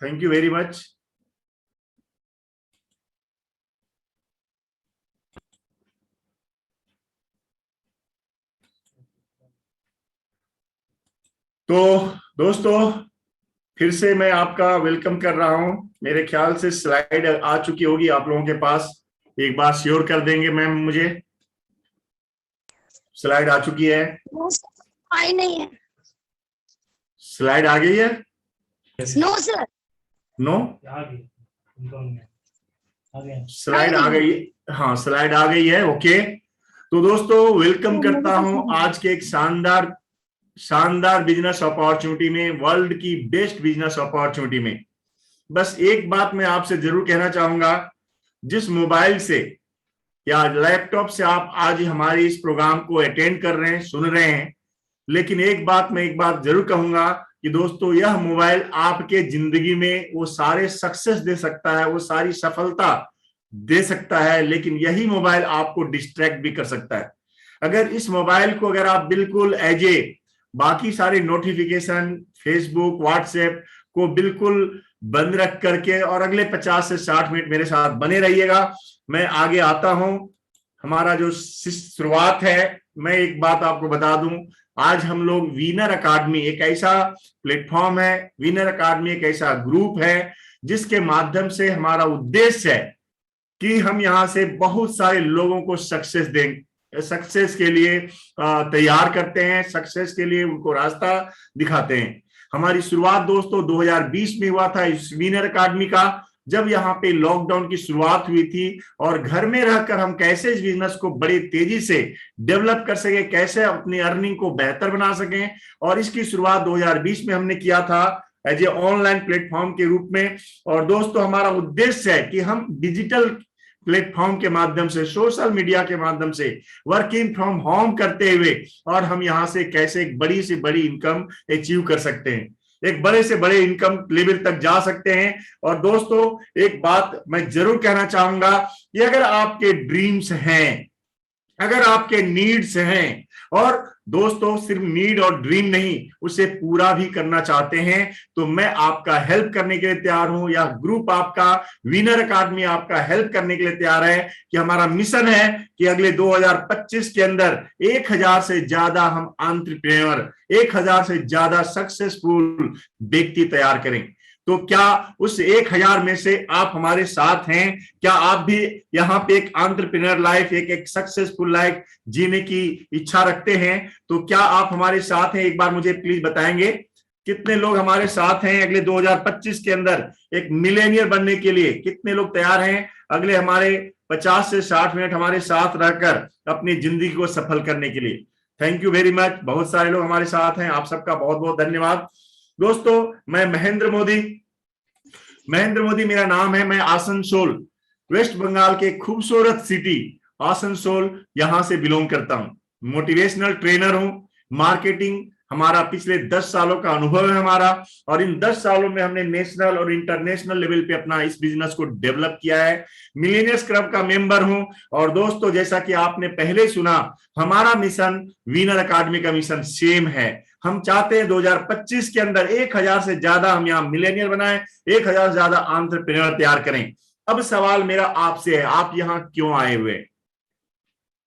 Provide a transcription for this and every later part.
Thank you very much. तो दोस्तों, फिर से मैं आपका वेलकम कर रहा हूं। मेरे ख्याल से स्लाइड आ चुकी होगी आप लोगों के पास। एक बार श्योर कर देंगे मैम मुझे, स्लाइड आ चुकी है? आई नहीं है। स्लाइड आ गई है? No sir. नो, स्लाइड आ गई। हाँ, स्लाइड आ गई है। ओके, तो दोस्तों वेलकम करता हूं आज के एक शानदार शानदार बिजनेस अपॉर्चुनिटी में, वर्ल्ड की बेस्ट बिजनेस अपॉर्चुनिटी में। बस एक बात मैं आपसे जरूर कहना चाहूंगा, जिस मोबाइल से या लैपटॉप से आप आज हमारे इस प्रोग्राम को अटेंड कर रहे हैं, सुन रहे हैं, लेकिन एक बात जरूर कहूंगा कि दोस्तों यह मोबाइल आपके जिंदगी में वो सारे सक्सेस दे सकता है, वो सारी सफलता दे सकता है, लेकिन यही मोबाइल आपको डिस्ट्रैक्ट भी कर सकता है। अगर इस मोबाइल को अगर आप बिल्कुल एज ए बाकी सारे नोटिफिकेशन, फेसबुक, व्हाट्सएप को बिल्कुल बंद रख करके और अगले 50 से 60 मिनट मेरे साथ बने रहिएगा। मैं आगे आता हूं। हमारा जो शुरुआत है, मैं एक बात आपको बता दूं, आज हम लोग विनर अकादमी एक ऐसा प्लेटफॉर्म है, विनर अकादमी एक ऐसा ग्रुप है जिसके माध्यम से हमारा उद्देश्य है कि हम यहां से बहुत सारे लोगों को सक्सेस दें, सक्सेस के लिए तैयार करते हैं, सक्सेस के लिए उनको रास्ता दिखाते हैं। हमारी शुरुआत दोस्तों 2020 में हुआ था इस विनर अकादमी का, जब यहाँ पे लॉकडाउन की शुरुआत हुई थी और घर में रहकर हम कैसे इस बिजनेस को बड़ी तेजी से डेवलप कर सके, कैसे अपनी अर्निंग को बेहतर बना सकें। और इसकी शुरुआत 2020 में हमने किया था एज ए ऑनलाइन प्लेटफॉर्म के रूप में। और दोस्तों हमारा उद्देश्य है कि हम डिजिटल प्लेटफॉर्म के माध्यम से, सोशल मीडिया के माध्यम से वर्किंग फ्रॉम होम करते हुए और हम यहां से कैसे एक बड़ी से बड़ी इनकम अचीव कर सकते हैं, एक बड़े से बड़े इनकम लेवल तक जा सकते हैं। और दोस्तों एक बात मैं जरूर कहना चाहूंगा कि अगर आपके ड्रीम्स हैं, अगर आपके नीड्स हैं, और दोस्तों सिर्फ नीड और ड्रीम नहीं, उसे पूरा भी करना चाहते हैं, तो मैं आपका हेल्प करने के लिए तैयार हूं। या ग्रुप आपका, विनर अकादमी आपका हेल्प करने के लिए तैयार है कि हमारा मिशन है कि अगले 2025 के अंदर 1000 से ज्यादा हम एंटरप्रेन्योर, 1000 से ज्यादा सक्सेसफुल व्यक्ति तैयार करें। तो क्या उस 1000 में से आप हमारे साथ हैं? क्या आप भी यहाँ पे एक एंटरप्रेन्योर लाइफ, एक सक्सेसफुल लाइफ जीने की इच्छा रखते हैं? तो क्या आप हमारे साथ हैं? एक बार मुझे प्लीज बताएंगे कितने लोग हमारे साथ हैं अगले 2025 के अंदर एक मिलेनियर बनने के लिए? कितने लोग तैयार हैं अगले हमारे 50 से 60 मिनट हमारे साथ रहकर अपनी जिंदगी को सफल करने के लिए? Thank you very much. बहुत सारे लोग हमारे साथ हैं, आप सबका बहुत बहुत धन्यवाद। दोस्तों मैं महेंद्र मोदी मेरा नाम है। मैं आसनसोल, वेस्ट बंगाल के खूबसूरत सिटी आसनसोल यहां से बिलोंग करता हूं। मोटिवेशनल ट्रेनर हूं, मार्केटिंग हमारा पिछले 10 सालों का अनुभव है हमारा, और इन 10 सालों में हमने नेशनल और इंटरनेशनल लेवल पे अपना इस बिजनेस को डेवलप किया है। मिलेनियर्स क्लब का मेंबर हूं। और दोस्तों जैसा कि आपने पहले सुना, हमारा मिशन, विनर अकादमी का मिशन सेम है। हम चाहते हैं 2025 के अंदर 1000 से ज्यादा हम यहाँ मिलेनियर बनाएं, 1000 से ज्यादा एंटरप्रेन्योर तैयार करें। अब सवाल मेरा आपसे है, आप यहाँ क्यों आए हुए?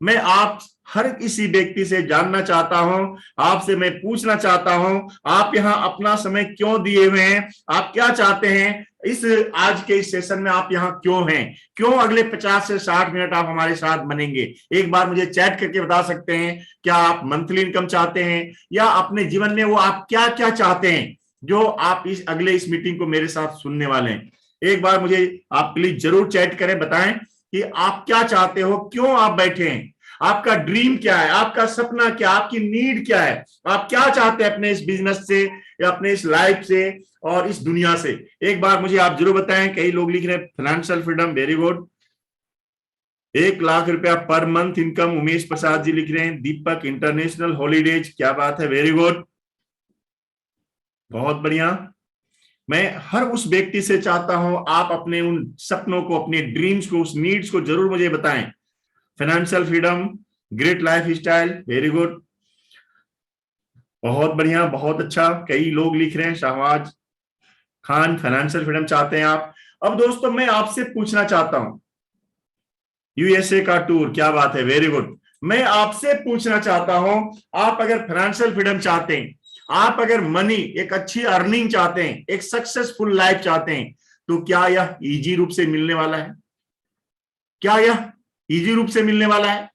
मैं आप हर किसी व्यक्ति से जानना चाहता हूं, आपसे मैं पूछना चाहता हूं, आप यहाँ अपना समय क्यों दिए हुए हैं? आप क्या चाहते हैं इस आज के इस सेशन में? आप यहाँ क्यों हैं? क्यों अगले 50 से 60 मिनट आप हमारे साथ बनेंगे? एक बार मुझे चैट करके बता सकते हैं, क्या आप मंथली इनकम चाहते हैं, या अपने जीवन में वो आप क्या क्या चाहते हैं जो आप इस मीटिंग को मेरे साथ सुनने वाले हैं? एक बार मुझे आप प्लीज जरूर चैट करें, बताएं कि आप क्या चाहते हो, क्यों आप बैठे हैं, आपका ड्रीम क्या है, आपका सपना क्या, आपकी नीड क्या है, आप क्या चाहते हैं अपने इस बिजनेस से या अपने इस लाइफ से और इस दुनिया से? एक बार मुझे आप जरूर बताएं। कई लोग लिख रहे हैं financial freedom, very good. 1 lakh रुपया per month income, Umesh Prasad ji लिख रहे हैं। दीपक, इंटरनेशनल हॉलीडेज, क्या बात है, वेरी गुड, बहुत बढ़िया। मैं हर उस व्यक्ति से चाहता हूं आप अपने उन सपनों को, अपने ड्रीम्स को, उस नीड्स को जरूर मुझे बताएं। Financial freedom, great life style, very good. बहुत बढ़िया, बहुत अच्छा। कई लोग लिख रहे हैं, शाहबाज खान फाइनेंशियल फ्रीडम चाहते हैं आप। अब दोस्तों मैं आपसे पूछना चाहता हूं, यूएसए का टूर, क्या बात है, वेरी गुड। मैं आपसे पूछना चाहता हूं, आप अगर फाइनेंशियल फ्रीडम चाहते हैं, आप अगर मनी, एक अच्छी अर्निंग चाहते हैं, एक सक्सेसफुल लाइफ चाहते हैं, तो क्या यह इजी रूप से मिलने वाला है? क्या यह इजी रूप से मिलने वाला है?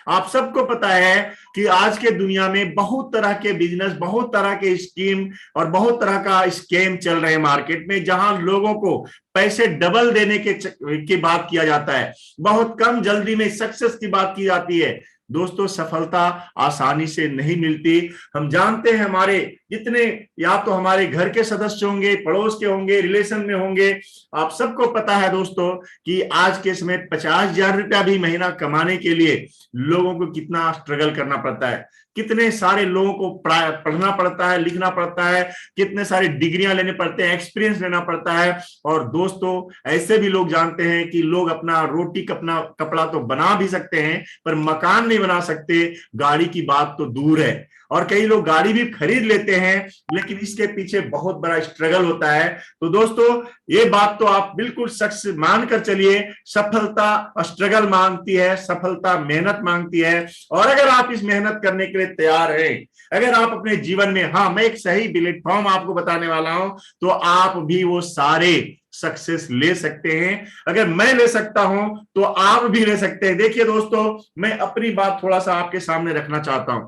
आप सबको पता है कि आज के दुनिया में बहुत तरह के बिजनेस, बहुत तरह के स्कीम और बहुत तरह का स्कैम चल रहे हैं मार्केट में, जहां लोगों को पैसे डबल देने की बात किया जाता है, बहुत कम जल्दी में सक्सेस की बात की जाती है। दोस्तों सफलता आसानी से नहीं मिलती। हम जानते हैं, हमारे जितने, या तो हमारे घर के सदस्य होंगे, पड़ोस के होंगे, रिलेशन में होंगे, आप सबको पता है दोस्तों कि आज के समय 50,000 रुपया भी महीना कमाने के लिए लोगों को कितना स्ट्रगल करना पड़ता है, कितने सारे लोगों को पढ़ना पड़ता है, लिखना पड़ता है, कितने सारे डिग्रियां लेने पड़ते हैं, एक्सपीरियंस लेना पड़ता है। और दोस्तों ऐसे भी लोग जानते हैं कि लोग अपना रोटी अपना कपड़ा तो बना भी सकते हैं, पर मकान नहीं बना सकते, गाड़ी की बात तो दूर है। और कई लोग गाड़ी भी खरीद लेते हैं, लेकिन इसके पीछे बहुत बड़ा स्ट्रगल होता है। तो दोस्तों ये बात तो आप बिल्कुल सच मानकर चलिए, सफलता स्ट्रगल मांगती है, सफलता मेहनत मांगती है। और अगर आप इस मेहनत करने के लिए तैयार हैं, अगर आप अपने जीवन में, हाँ मैं एक सही प्लेटफॉर्म आपको बताने वाला हूं, तो आप भी वो सारे सक्सेस ले सकते हैं। अगर मैं ले सकता हूं तो आप भी ले सकते हैं। देखिए दोस्तों, मैं अपनी बात थोड़ा सा आपके सामने रखना चाहता हूं।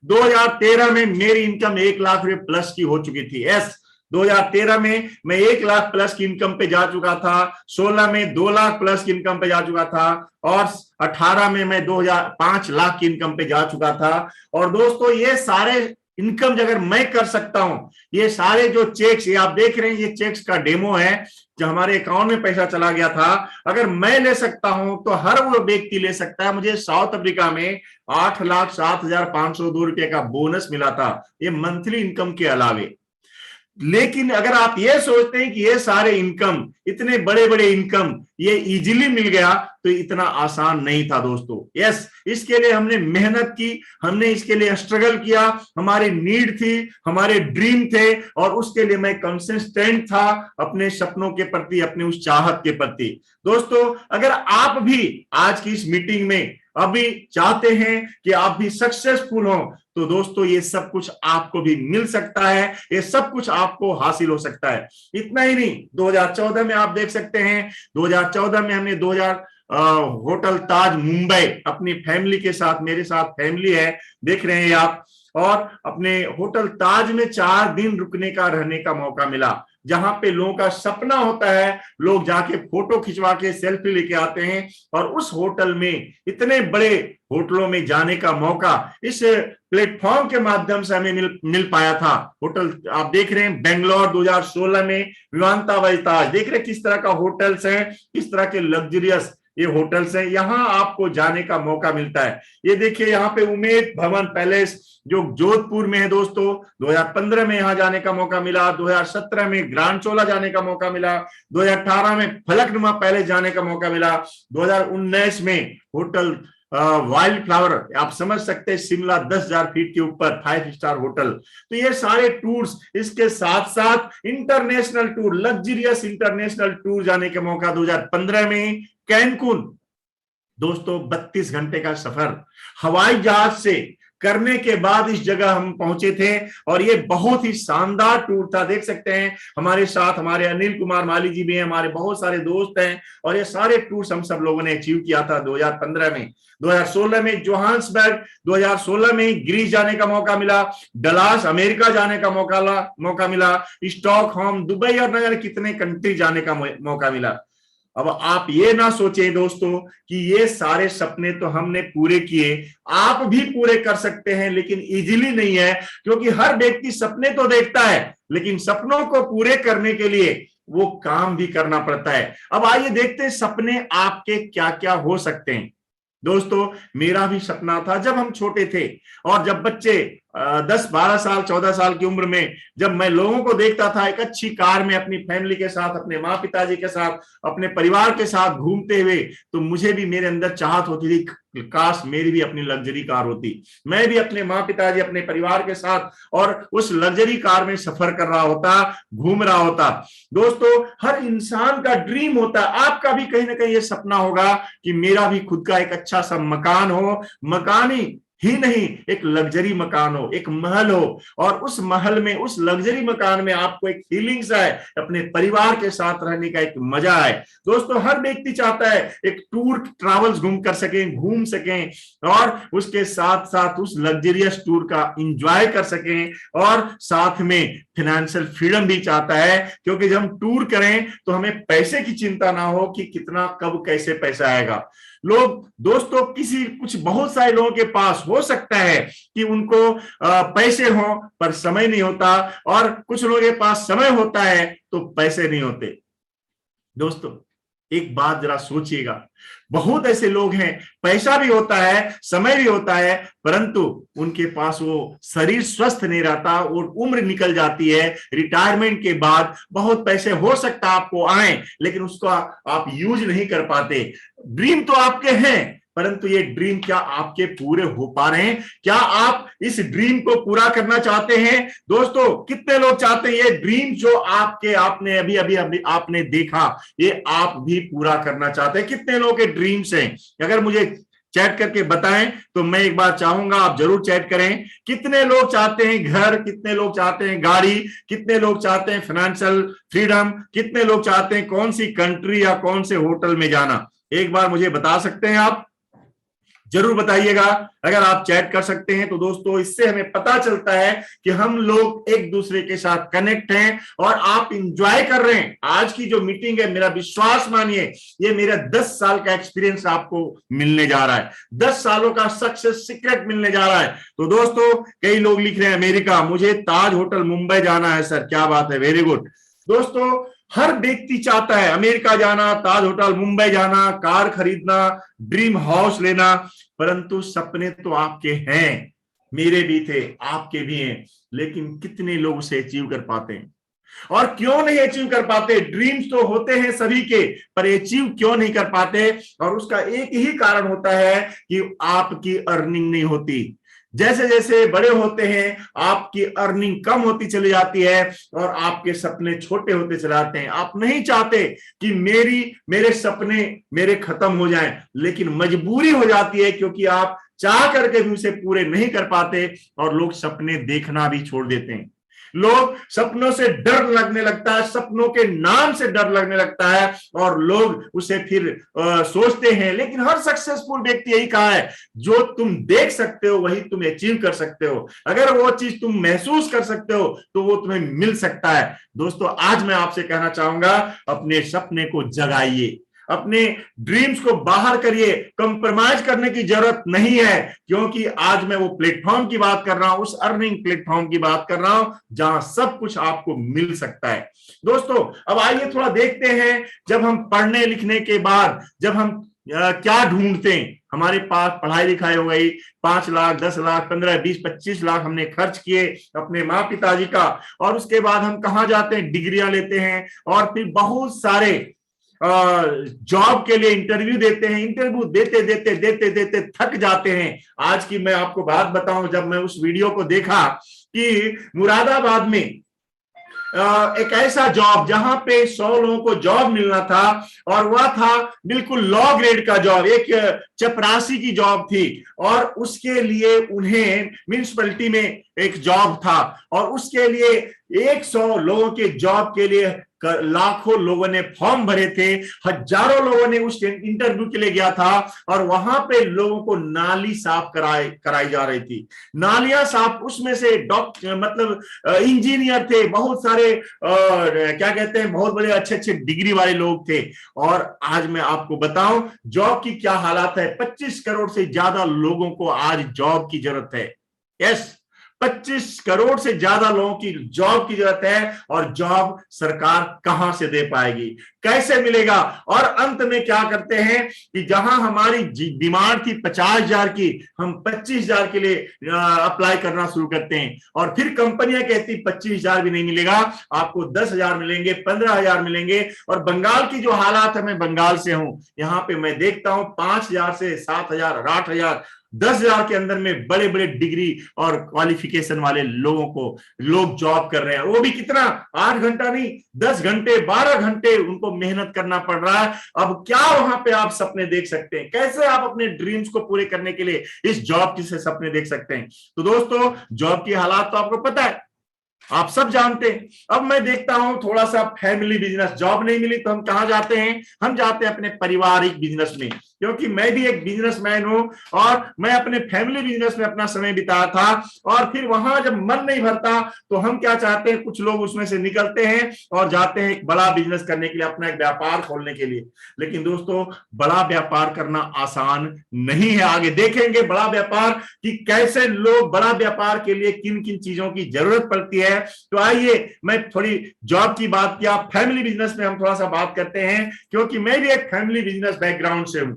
2013 में मेरी इनकम 1 लाख रुपए प्लस की हो चुकी थी। यस, 2013 में मैं 1 लाख प्लस की इनकम पे जा चुका था, 16 में 2 लाख प्लस की इनकम पे जा चुका था, और 18 में मैं 5 लाख की इनकम पे जा चुका था। और दोस्तों ये सारे इनकम अगर मैं कर सकता हूं, ये सारे जो चेक्स ये आप देख रहे हैं, ये चेक्स का डेमो है, जो हमारे अकाउंट में पैसा चला गया था, अगर मैं ले सकता हूं तो हर वो व्यक्ति ले सकता है। मुझे साउथ अफ्रीका में 8,07,502 रुपए का बोनस मिला था, ये मंथली इनकम के अलावे। लेकिन अगर आप ये सोचते हैं कि ये सारे इनकम, इतने बड़े बड़े इनकम ये इजीली मिल गया, तो इतना आसान नहीं था दोस्तों। यस, इसके लिए हमने मेहनत की, हमने इसके लिए स्ट्रगल किया, हमारी नीड थी, हमारे ड्रीम थे, और उसके लिए मैं कंसिस्टेंट था अपने सपनों के प्रति, अपने उस चाहत के प्रति। दोस्तों अगर आप भी आज की इस मीटिंग में अभी चाहते हैं कि आप भी सक्सेसफुल हो, तो दोस्तों ये सब कुछ आपको भी मिल सकता है, ये सब कुछ आपको हासिल हो सकता है। इतना ही नहीं, 2014 में आप देख सकते हैं, 2014 में हमने होटल ताज मुंबई अपनी फैमिली के साथ, मेरे साथ फैमिली है, देख रहे हैं आप, और अपने होटल ताज में 4 दिन रुकने का, रहने का मौका मिला, जहां पे लोगों का सपना होता है, लोग जाके फोटो खिंचवा के सेल्फी लेके आते हैं। और उस होटल में, इतने बड़े होटलों में जाने का मौका इस प्लेटफॉर्म के माध्यम से हमें मिल पाया था। होटल आप देख रहे हैं, बेंगलोर 2016 में विमानता वजताज, देख रहे हैं किस तरह का होटल्स हैं, किस तरह के लग्जरियस ये होटल्स हैं, यहां आपको जाने का मौका मिलता है। ये देखिए यहाँ पे उमेद भवन पैलेस जो जोधपुर में है दोस्तों, 2015 में यहां जाने का मौका मिला, 2017 में ग्रांड चोला जाने का मौका मिला, 2018 में फलकनुमा पैलेस जाने का मौका मिला, 2019 में होटल वाइल्ड फ्लावर, आप समझ सकते हैं, शिमला 10,000 फीट के ऊपर 5 स्टार होटल। तो ये सारे टूर्स, इसके साथ साथ international tour, luxurious international tour जाने का मौका 2015 में कैनकुन, दोस्तों 32 घंटे का सफर हवाई जहाज से करने के बाद इस जगह हम पहुंचे थे, और ये बहुत ही शानदार टूर था। देख सकते हैं हमारे साथ हमारे अनिल कुमार माली जी भी हैं, हमारे बहुत सारे दोस्त हैं, और ये सारे टूर्स हम सब लोगों ने अचीव किया था 2015 में। 2016 में जोहान्सबर्ग, 2016 में ग्रीस जाने का मौका मिला, डलास अमेरिका जाने का मौका मिला, स्टॉकहोम दुबई, और न जाने कितने कंट्री जाने का मौका मिला। अब आप ये ना सोचें दोस्तों कि ये सारे सपने तो हमने पूरे किए, आप भी पूरे कर सकते हैं, लेकिन इजीली नहीं है, क्योंकि हर व्यक्ति सपने तो देखता है, लेकिन सपनों को पूरे करने के लिए वो काम भी करना पड़ता है। अब आइए देखते हैं सपने आपके क्या क्या हो सकते हैं। दोस्तों मेरा भी सपना था जब हम छोटे थे, और जब बच्चे 10-12 साल 14 साल की उम्र में जब मैं लोगों को देखता था एक अच्छी कार में अपनी फैमिली के साथ, अपने माँ पिताजी के साथ, अपने परिवार के साथ घूमते हुए, तो मुझे भी मेरे अंदर चाहत होती थी काश मेरी भी अपनी लग्जरी कार होती, मैं भी अपने माँ पिताजी अपने परिवार के साथ और उस लग्जरी कार में सफर कर रहा होता, घूम रहा होता। दोस्तों, हर इंसान का ड्रीम होता है, आपका भी कहीं ना कहीं ये सपना होगा कि मेरा भी खुद का एक अच्छा सा मकान हो, मकान ही नहीं एक लग्जरी मकान हो, एक महल हो, और उस महल में, उस लग्जरी मकान में आपको एक फीलिंग्स आए, अपने परिवार के साथ रहने का एक मजा आए। दोस्तों, हर व्यक्ति चाहता है एक टूर ट्रैवल्स घूम सकें और उसके साथ साथ उस लग्जरियस टूर का एंजॉय कर सकें, और साथ में फाइनेंशियल फ्रीडम भी चाहता है, क्योंकि जब हम टूर करें तो हमें पैसे की चिंता ना हो कि कितना कब कैसे पैसा आएगा। लोग, दोस्तों, कुछ बहुत सारे लोगों के पास हो सकता है कि उनको पैसे हो पर समय नहीं होता, और कुछ लोगों के पास समय होता है तो पैसे नहीं होते। दोस्तों, एक बात जरा सोचिएगा, बहुत ऐसे लोग हैं, पैसा भी होता है, समय भी होता है, परंतु उनके पास वो शरीर स्वस्थ नहीं रहता और उम्र निकल जाती है। रिटायरमेंट के बाद बहुत पैसे हो सकता है आपको आए, लेकिन उसको आप यूज नहीं कर पाते। ड्रीम तो आपके हैं, परंतु ये ड्रीम क्या आपके पूरे हो पा रहे हैं? क्या आप इस ड्रीम को पूरा करना चाहते हैं? दोस्तों, कितने लोग चाहते हैं ये ड्रीम जो आपने अभी आपने देखा, ये आप भी पूरा करना चाहते हैं? कितने लोग के ड्रीम्स हैं? अगर मुझे चैट करके बताएं तो मैं एक बार चाहूंगा आप जरूर चैट करें। कितने लोग चाहते हैं घर, कितने लोग चाहते हैं गाड़ी, कितने लोग चाहते हैं फाइनेंशियल फ्रीडम, कितने लोग चाहते हैं कौन सी कंट्री या कौन से होटल में जाना? एक बार मुझे बता सकते हैं आप? जरूर बताइएगा अगर आप चैट कर सकते हैं तो। दोस्तों, इससे हमें पता चलता है कि हम लोग एक दूसरे के साथ कनेक्ट हैं और आप इंजॉय कर रहे हैं। आज की जो मीटिंग है, मेरा विश्वास मानिए, ये मेरा 10 साल का एक्सपीरियंस आपको मिलने जा रहा है, 10 सालों का सक्सेस सीक्रेट मिलने जा रहा है। तो दोस्तों, कई लोग लिख रहे हैं अमेरिका, मुझे ताज होटल मुंबई जाना है सर। क्या बात है, वेरी गुड। दोस्तों, हर व्यक्ति चाहता है अमेरिका जाना, ताज होटल मुंबई जाना, कार खरीदना, ड्रीम हाउस लेना, परंतु सपने तो आपके हैं, मेरे भी थे, आपके भी हैं, लेकिन कितने लोग उसे अचीव कर पाते हैं? और क्यों नहीं अचीव कर पाते? ड्रीम्स तो होते हैं सभी के, पर अचीव क्यों नहीं कर पाते? और उसका एक ही कारण होता है कि आपकी अर्निंग नहीं होती। जैसे जैसे बड़े होते हैं आपकी अर्निंग कम होती चली जाती है और आपके सपने छोटे होते चले जाते हैं। आप नहीं चाहते कि मेरे सपने मेरे खत्म हो जाएं, लेकिन मजबूरी हो जाती है, क्योंकि आप चाह करके भी उसे पूरे नहीं कर पाते और लोग सपने देखना भी छोड़ देते हैं। लोग सपनों से डर लगने लगता है, सपनों के नाम से डर लगने लगता है और लोग उसे फिर सोचते हैं। लेकिन हर सक्सेसफुल व्यक्ति यही कहा है, जो तुम देख सकते हो वही तुम अचीव कर सकते हो। अगर वो चीज तुम महसूस कर सकते हो तो वो तुम्हें मिल सकता है। दोस्तों, आज मैं आपसे कहना चाहूंगा, अपने सपने को जगाइए, अपने ड्रीम्स को बाहर करिए। कंप्रोमाइज करने की जरूरत नहीं है, क्योंकि आज मैं वो प्लेटफॉर्म की बात कर रहा हूं, उस अर्निंग प्लेटफॉर्म की बात कर रहा हूं जहां सब कुछ आपको मिल सकता है। दोस्तों, अब आइए थोड़ा देखते हैं, जब हम पढ़ने लिखने के बाद जब हम क्या ढूंढते हैं। हमारे पास पढ़ाई लिखाई हो गई, 5 लाख 10 लाख 15 20 25 लाख हमने खर्च किए अपने माँ पिताजी का, और उसके बाद हम कहाँ जाते हैं? डिग्रियां लेते हैं और फिर बहुत सारे जॉब के लिए इंटरव्यू देते हैं। इंटरव्यू देते देते देते देते थक जाते हैं। आज की मैं आपको बात बताऊं, जब मैं उस वीडियो को देखा कि मुरादाबाद में एक ऐसा जॉब जहां पे 100 लोगों को जॉब मिलना था, और वह था बिल्कुल लॉ ग्रेड का जॉब, एक चपरासी की जॉब थी, और उसके लिए उन्हें म्युनिसिपैलिटी में एक जॉब था, और उसके लिए 100 लोगों के जॉब के लिए लाखों लोगों ने फॉर्म भरे थे, हजारों लोगों ने उस इंटरव्यू के लिए गया था, और वहां पे लोगों को नाली साफ कराई जा रही थी। नालियां साफ, उसमें से डॉक्टर मतलब इंजीनियर थे, बहुत सारे क्या कहते हैं, बहुत बड़े अच्छे अच्छे डिग्री वाले लोग थे। और आज मैं आपको बताऊं जॉब की क्या हालत है। 25 करोड़ से ज्यादा लोगों को आज जॉब की जरूरत है। यस, 25 करोड़ से ज्यादा लोगों की जॉब की जरूरत है, और जॉब सरकार कहां से दे पाएगी, कैसे मिलेगा। और अंत में क्या करते हैं कि जहां हमारी डिमांड थी 50,000 की, हम 25,000 के लिए अप्लाई करना शुरू करते हैं, और फिर कंपनियां कहती 25,000 भी नहीं मिलेगा, आपको 10,000 मिलेंगे, 15,000 मिलेंगे। और बंगाल की जो हालात है, मैं बंगाल से हूं, यहां पे मैं देखता हूं 5,000 से 7,000, 8,000, 10,000 के अंदर में बड़े बड़े डिग्री और क्वालिफिकेशन वाले लोगों को लोग जॉब कर रहे हैं। वो भी कितना, 8 घंटा नहीं, 10 घंटे, 12 घंटे उनको मेहनत करना पड़ रहा है। अब क्या वहां पे आप सपने देख सकते हैं, कैसे आप अपने ड्रीम्स को पूरे करने के लिए इस जॉब के से सपने देख सकते हैं। तो दोस्तों, जॉब की हालात तो आपको पता है, आप सब जानते हैं। अब मैं देखता हूं थोड़ा सा फैमिली बिजनेस, जॉब नहीं मिली तो हम कहां जाते हैं, हम जाते हैं अपने पारिवारिक बिजनेस में, क्योंकि मैं भी एक बिजनेसमैन हूं और मैं अपने फैमिली बिजनेस में अपना समय बिताया था। और फिर वहां जब मन नहीं भरता तो हम क्या चाहते हैं, कुछ लोग उसमें से निकलते हैं और जाते हैं एक बड़ा बिजनेस करने के लिए, अपना एक व्यापार खोलने के लिए। लेकिन दोस्तों, बड़ा व्यापार करना आसान नहीं है। आगे देखेंगे बड़ा व्यापार कि कैसे लोग बड़ा व्यापार के लिए किन किन चीजों की जरूरत पड़ती है। तो आइए, मैं थोड़ी जॉब की बात किया, फैमिली बिजनेस में हम थोड़ा सा बात करते हैं, क्योंकि मैं भी एक फैमिली बिजनेस बैकग्राउंड से हूं।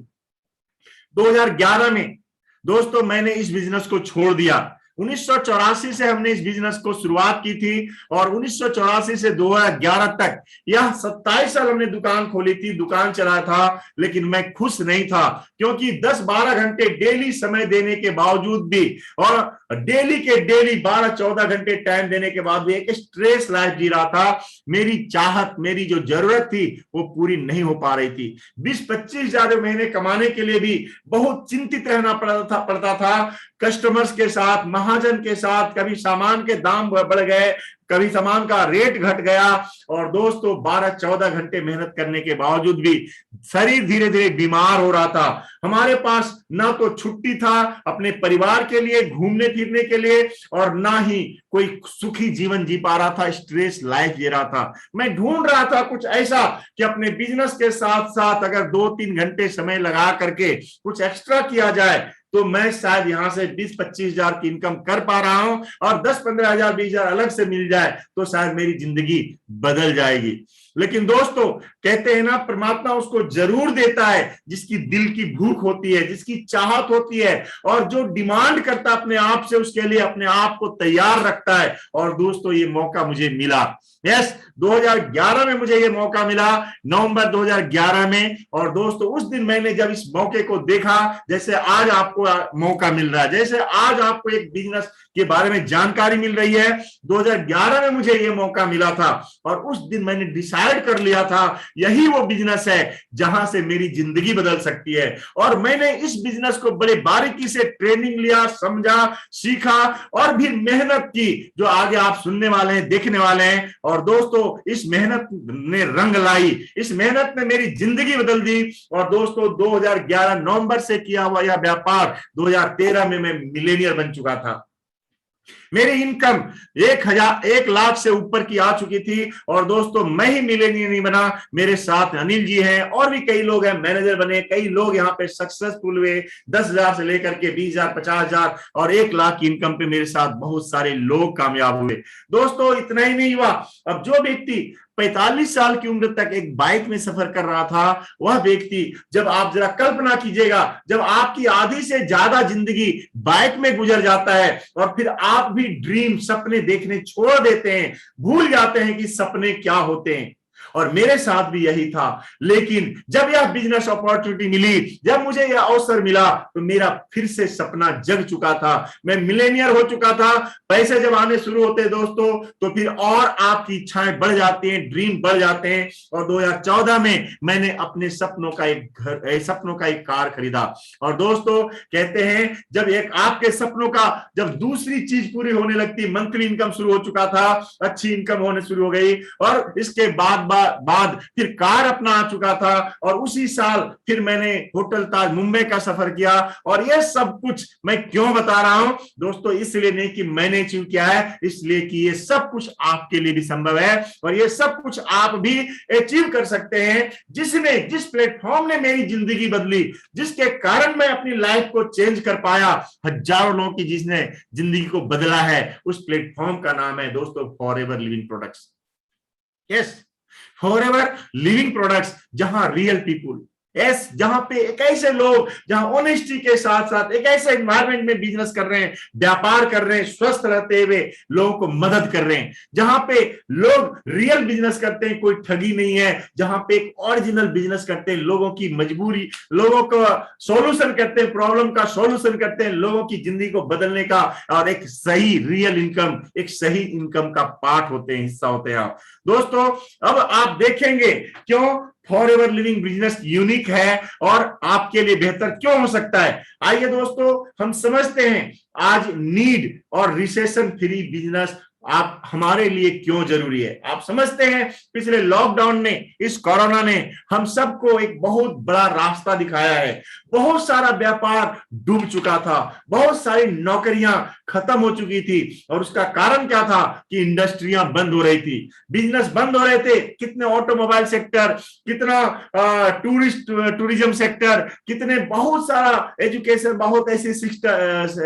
2011 में दोस्तों मैंने इस बिजनेस को छोड़ दिया। 1984 से हमने इस बिजनेस को शुरुआत की थी, और 1984 से 2011 तक यह 27 साल हमने दुकान खोली थी, दुकान चलाया था। लेकिन मैं खुश नहीं था, क्योंकि 10-12 घंटे डेली समय देने के बावजूद भी, और डेली के डेली 12-14 घंटे टाइम देने के बाद भी एक स्ट्रेस लाइफ जी रहा था। मेरी चाहत, मेरी जो जरूरत थी वो पूरी नहीं हो पा रही थी। 20-25 हजार महीने कमाने के लिए भी बहुत चिंतित रहना पड़ता था कस्टमर्स के साथ, महाजन के साथ। कभी सामान के दाम बढ़ गए, कभी सामान का रेट घट गया, और दोस्तों 12-14 घंटे मेहनत करने के बावजूद भी शरीर धीरे धीरे बीमार हो रहा था। हमारे पास ना तो छुट्टी था अपने परिवार के लिए, घूमने फिरने के लिए, और ना ही कोई सुखी जीवन जी पा रहा था, स्ट्रेस लाइफ जी रहा था। मैं ढूंढ रहा था कुछ ऐसा कि अपने बिजनेस के साथ साथ अगर 2-3 घंटे समय लगा करके कुछ एक्स्ट्रा किया जाए, तो मैं शायद यहां से 20-25 हजार की इनकम कर पा रहा हूं, और 10-15 हजार, 20 हजार अलग से मिल जाए तो शायद मेरी जिंदगी बदल जाएगी। लेकिन दोस्तों, कहते हैं ना, परमात्मा उसको जरूर देता है जिसकी दिल की भूख होती है, जिसकी चाहत होती है, और जो डिमांड करता है अपने आप से, उसके लिए अपने आप को तैयार रखता है। और दोस्तों, ये मौका मुझे मिला। यस, 2011 में मुझे ये मौका मिला, नवंबर 2011 में। और दोस्तों, उस दिन मैंने जब इस मौके को देखा, जैसे आज आपको मौका मिल रहा है, जैसे आज आपको एक बिजनेस के बारे में जानकारी मिल रही है, 2011 में मुझे ये मौका मिला था। और उस दिन मैंने डिसाइड कर लिया था, यही वो बिजनेस है जहां से मेरी जिंदगी बदल सकती है। और मैंने इस बिजनेस को बड़े बारीकी से ट्रेनिंग लिया, समझा, सीखा, और भी मेहनत की, जो आगे आप सुनने वाले हैं, देखने वाले हैं। और दोस्तों, इस मेहनत ने रंग लाई, इस मेहनत ने मेरी जिंदगी बदल दी। और दोस्तों, 2011 नवंबर से किया हुआ यह व्यापार 2013 में मैं मिलेनियर बन चुका था। मेरी इनकम 1 लाख से ऊपर की आ चुकी थी। और दोस्तों, मैं ही मिलेनियर नहीं बना, मेरे साथ अनिल जी हैं, और भी कई लोग हैं, मैनेजर बने, कई लोग यहाँ पे सक्सेसफुल हुए। 10,000 से लेकर के 20,000, 50,000 और 1 लाख की इनकम पे मेरे साथ बहुत सारे लोग कामयाब हुए। दोस्तों, इतना ही नहीं हुआ, अब जो व्यक्ति 45 साल की उम्र तक एक बाइक में सफर कर रहा था, वह व्यक्ति, जब आप जरा कल्पना कीजिएगा, जब आपकी आधी से ज्यादा जिंदगी बाइक में गुजर जाता है, और फिर आप भी ड्रीम, सपने देखने छोड़ देते हैं, भूल जाते हैं कि सपने क्या होते हैं। और मेरे साथ भी यही था। लेकिन जब यह बिजनेस अपॉर्चुनिटी मिली, जब मुझे यह अवसर मिला, तो मेरा फिर से सपना जग चुका था, मैं मिलेनियर हो चुका था। पैसे जब आने शुरू होते हैं दोस्तों, तो फिर और आपकी इच्छाएं बढ़ जाती हैं, ड्रीम बढ़ जाते हैं। और 2014 में मैंने अपने सपनों का एक कार खरीदा। और दोस्तों, कहते हैं, जब एक आपके सपनों का जब दूसरी चीज पूरी होने लगती, मंथली इनकम शुरू हो चुका था, अच्छी इनकम होने शुरू हो गई, और इसके बाद बाद फिर कार अपना आ चुका था, और उसी साल फिर मैंने होटल ताज मुंबई का सफर किया। और ये सब कुछ मैं क्यों बता रहा हूं दोस्तों? इसलिए नहीं कि मैंने अचीव किया है, इसलिए कि ये सब कुछ आपके लिए भी संभव है, और ये सब कुछ आप भी अचीव कर सकते हैं। जिस प्लेटफॉर्म ने मेरी जिंदगी बदली, जिसके कारण मैं अपनी लाइफ को चेंज कर पाया, हजारों लोगों की जिसने जिंदगी को बदला है, उस प्लेटफॉर्म का नाम है दोस्तों forever living products. Yes, forever living products, जहां रियल पीपुल, यस, जहां पे एक ऐसे लोग जहां ऑनेस्टी के साथ साथ एक ऐसे एनवायरनमेंट में बिजनेस कर रहे हैं, व्यापार कर रहे हैं, स्वस्थ रहते हुए लोगों को मदद कर रहे हैं, जहां पे लोग रियल बिजनेस करते हैं, कोई ठगी नहीं है, जहां पे एक ओरिजिनल बिजनेस करते हैं, लोगों की मजबूरी, लोगों को सॉल्यूशन करते हैं, प्रॉब्लम का सॉल्यूशन करते हैं, लोगों की जिंदगी को बदलने का, और एक सही रियल इनकम, एक सही इनकम का पार्ट होते हैं, हिस्सा होते हैं आप दोस्तों। अब आप देखेंगे क्यों फॉरएवर लिविंग बिजनेस यूनिक है और आपके लिए बेहतर क्यों हो सकता है। आइए दोस्तों, हम समझते हैं आज नीड और रिसेशन फ्री बिजनेस आप हमारे लिए क्यों जरूरी है। आप समझते हैं पिछले लॉकडाउन ने, इस कोरोना ने हम सबको एक बहुत बड़ा रास्ता दिखाया है। बहुत सारा व्यापार डूब चुका था, बहुत सारी नौकरियां खत्म हो चुकी थी, और उसका कारण क्या था कि इंडस्ट्रियां बंद हो रही थी, बिजनेस बंद हो रहे थे। कितने ऑटोमोबाइल सेक्टर, कितना टूरिज्म सेक्टर, कितने बहुत सारा एजुकेशन, बहुत ऐसे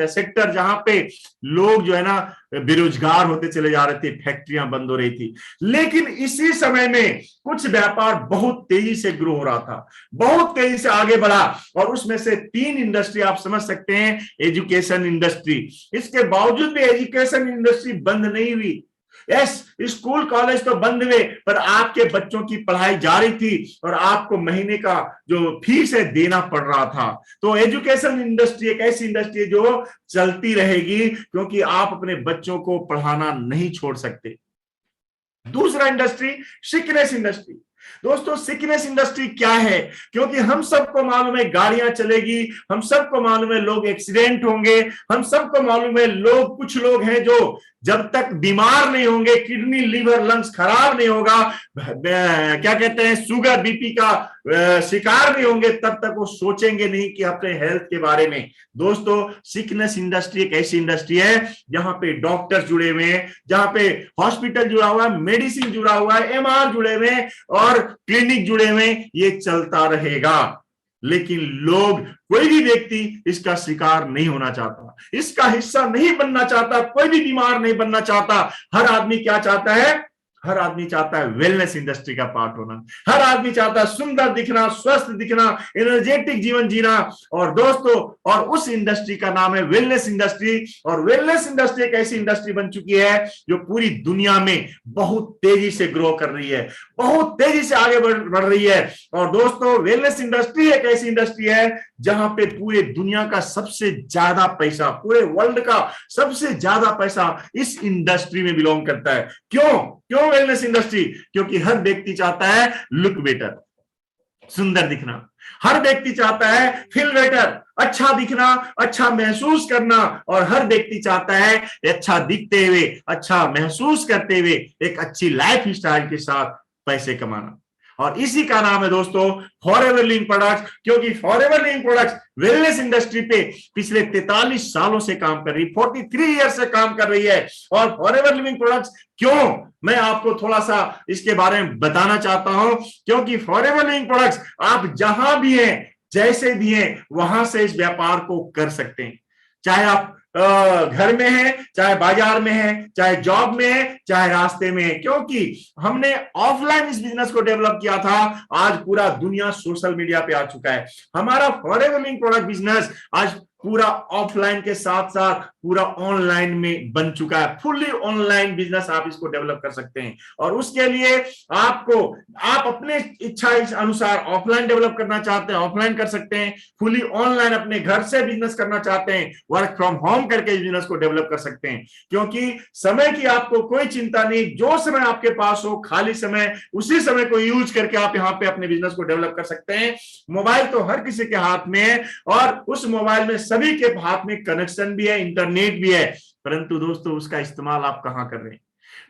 सेक्टर जहां पे लोग जो है ना बेरोजगार होते चले जा रहे थे, फैक्ट्रियां बंद हो रही थी। लेकिन इसी समय में कुछ व्यापार बहुत तेजी से ग्रो हो रहा था, बहुत तेजी से आगे बढ़ा, और उसमें से 3 इंडस्ट्री आप समझ सकते हैं। एजुकेशन इंडस्ट्री, इसके बावजूद भी एजुकेशन इंडस्ट्री बंद नहीं हुई। यस, स्कूल कॉलेज तो बंद हुए, पर आपके बच्चों की पढ़ाई जारी थी, और आपको महीने का जो फीस है देना पड़ रहा था। तो एजुकेशन इंडस्ट्री एक ऐसी इंडस्ट्री है जो चलती रहेगी, क्योंकि आप अपने बच्चों को पढ़ाना नहीं छोड़ सकते। दूसरा इंडस्ट्री सिकनेस इंडस्ट्री। दोस्तों, सिकनेस इंडस्ट्री क्या है? क्योंकि हम सबको मालूम है गाड़ियां चलेगी, हम सबको मालूम है लोग एक्सीडेंट होंगे, हम सबको मालूम है लोग, कुछ लोग हैं जो जब तक बीमार नहीं होंगे, किडनी लिवर लंग्स खराब नहीं होगा, क्या कहते हैं, शुगर बीपी का शिकार नहीं होंगे, तब तक वो सोचेंगे नहीं कि अपने हेल्थ के बारे में। दोस्तों, सिकनेस इंडस्ट्री एक ऐसी इंडस्ट्री है जहां पे डॉक्टर जुड़े हुए हैं, जहां पे हॉस्पिटल जुड़ा हुआ है, मेडिसिन जुड़ा हुआ है, एमआर जुड़े हुए हैं, और क्लिनिक जुड़े हुए हैं। ये चलता रहेगा, लेकिन लोग, कोई भी व्यक्ति इसका शिकार नहीं होना चाहता, इसका हिस्सा नहीं बनना चाहता, कोई भी बीमार नहीं बनना चाहता। हर आदमी क्या चाहता है? हर आदमी चाहता है वेलनेस इंडस्ट्री का पार्ट होना, हर आदमी चाहता है सुंदर दिखना, स्वस्थ दिखना, एनर्जेटिक जीवन जीना। और दोस्तों, और उस इंडस्ट्री का नाम है वेलनेस इंडस्ट्री। और वेलनेस इंडस्ट्री एक ऐसी इंडस्ट्री बन चुकी है जो पूरी दुनिया में बहुत तेजी से ग्रो कर रही है, बहुत तेजी से आगे बढ़ रही है। और दोस्तों, वेलनेस इंडस्ट्री एक ऐसी इंडस्ट्री है जहां पे पूरे दुनिया का सबसे ज्यादा पैसा, पूरे वर्ल्ड का सबसे ज्यादा पैसा इस इंडस्ट्री में बिलोंग करता है। क्यों वेलनेस इंडस्ट्री? क्योंकि हर व्यक्ति चाहता है लुक बेटर, सुंदर दिखना, हर व्यक्ति चाहता है फील बेटर, अच्छा दिखना, अच्छा महसूस करना, और हर व्यक्ति चाहता है अच्छा दिखते हुए, अच्छा महसूस करते हुए एक अच्छी लाइफ स्टाइल के साथ पैसे कमाना। और इसी का नाम है दोस्तों फॉरएवर लिविंग प्रोडक्ट्स। क्योंकि forever living products wellness industry पे पिछले 43 सालों से काम कर रही है, 43 ईयर से काम कर रही है। और फॉरएवर लिविंग प्रोडक्ट्स क्यों, मैं आपको थोड़ा सा इसके बारे में बताना चाहता हूं। क्योंकि फॉरएवर लिविंग प्रोडक्ट्स आप जहां भी हैं, जैसे भी हैं, वहां से इस व्यापार को कर सकते हैं। चाहे आप घर में है, चाहे बाजार में है, चाहे जॉब में है, चाहे रास्ते में है। क्योंकि हमने ऑफलाइन इस बिजनेस को डेवलप किया था, आज पूरा दुनिया सोशल मीडिया पे आ चुका है। हमारा फॉरएवर लिविंग प्रोडक्ट बिजनेस आज पूरा ऑफलाइन के साथ साथ पूरा ऑनलाइन में बन चुका है। फुल्ली ऑनलाइन बिजनेस आप इसको डेवलप कर सकते हैं। और उसके लिए आप अपने इच्छा अनुसार ऑफलाइन डेवलप करना चाहते हैं, ऑफलाइन कर सकते हैं। फुल्ली ऑनलाइन अपने घर से बिजनेस करना चाहते हैं, वर्क फ्रॉम होम करके बिजनेस को डेवलप कर सकते हैं। क्योंकि समय की आपको कोई चिंता नहीं, जो समय आपके पास हो, खाली समय, उसी समय को यूज करके आप यहाँ पे अपने बिजनेस को डेवलप कर सकते हैं। मोबाइल तो हर किसी के हाथ में है, और उस मोबाइल में सभी के हाथ में कनेक्शन भी है, इंटरनेट भी है, परंतु दोस्तों उसका इस्तेमाल आप कहां कर रहे हैं?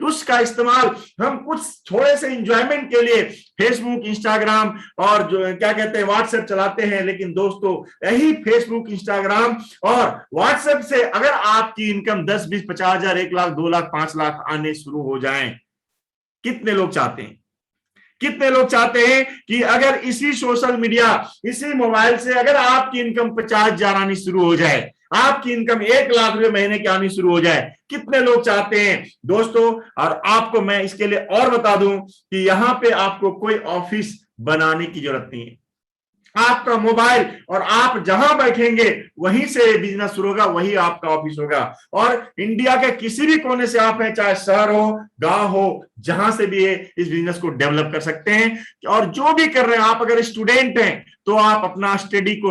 उसका इस्तेमाल हम कुछ थोड़े से इंजॉयमेंट के लिए फेसबुक, इंस्टाग्राम और जो क्या कहते हैं व्हाट्सएप चलाते हैं। लेकिन दोस्तों यही फेसबुक, इंस्टाग्राम और व्हाट्सएप से अगर आपकी इनकम 10, 20, 50,000, 1 लाख, 2 लाख, 5 लाख आने शुरू हो जाएं, कितने लोग चाहते हैं? कितने लोग चाहते हैं कि अगर इसी सोशल मीडिया, इसी मोबाइल से अगर आपकी इनकम 50,000 आनी शुरू हो जाए, आपकी इनकम 1 लाख रुपए महीने की आनी शुरू हो जाए? कितने लोग चाहते हैं दोस्तों? और आपको मैं इसके लिए और बता दूं कि यहां पे आपको कोई ऑफिस बनाने की जरूरत नहीं है। आपका मोबाइल और आप जहां बैठेंगे वहीं से बिजनेस शुरू होगा, वही आपका ऑफिस होगा। और इंडिया के किसी भी कोने से आप हैं, चाहे शहर हो, गांव हो, जहां से भी है, इस बिजनेस को डेवलप कर सकते हैं। और जो भी कर रहे हैं आप, अगर स्टूडेंट हैं तो आप अपना स्टडी को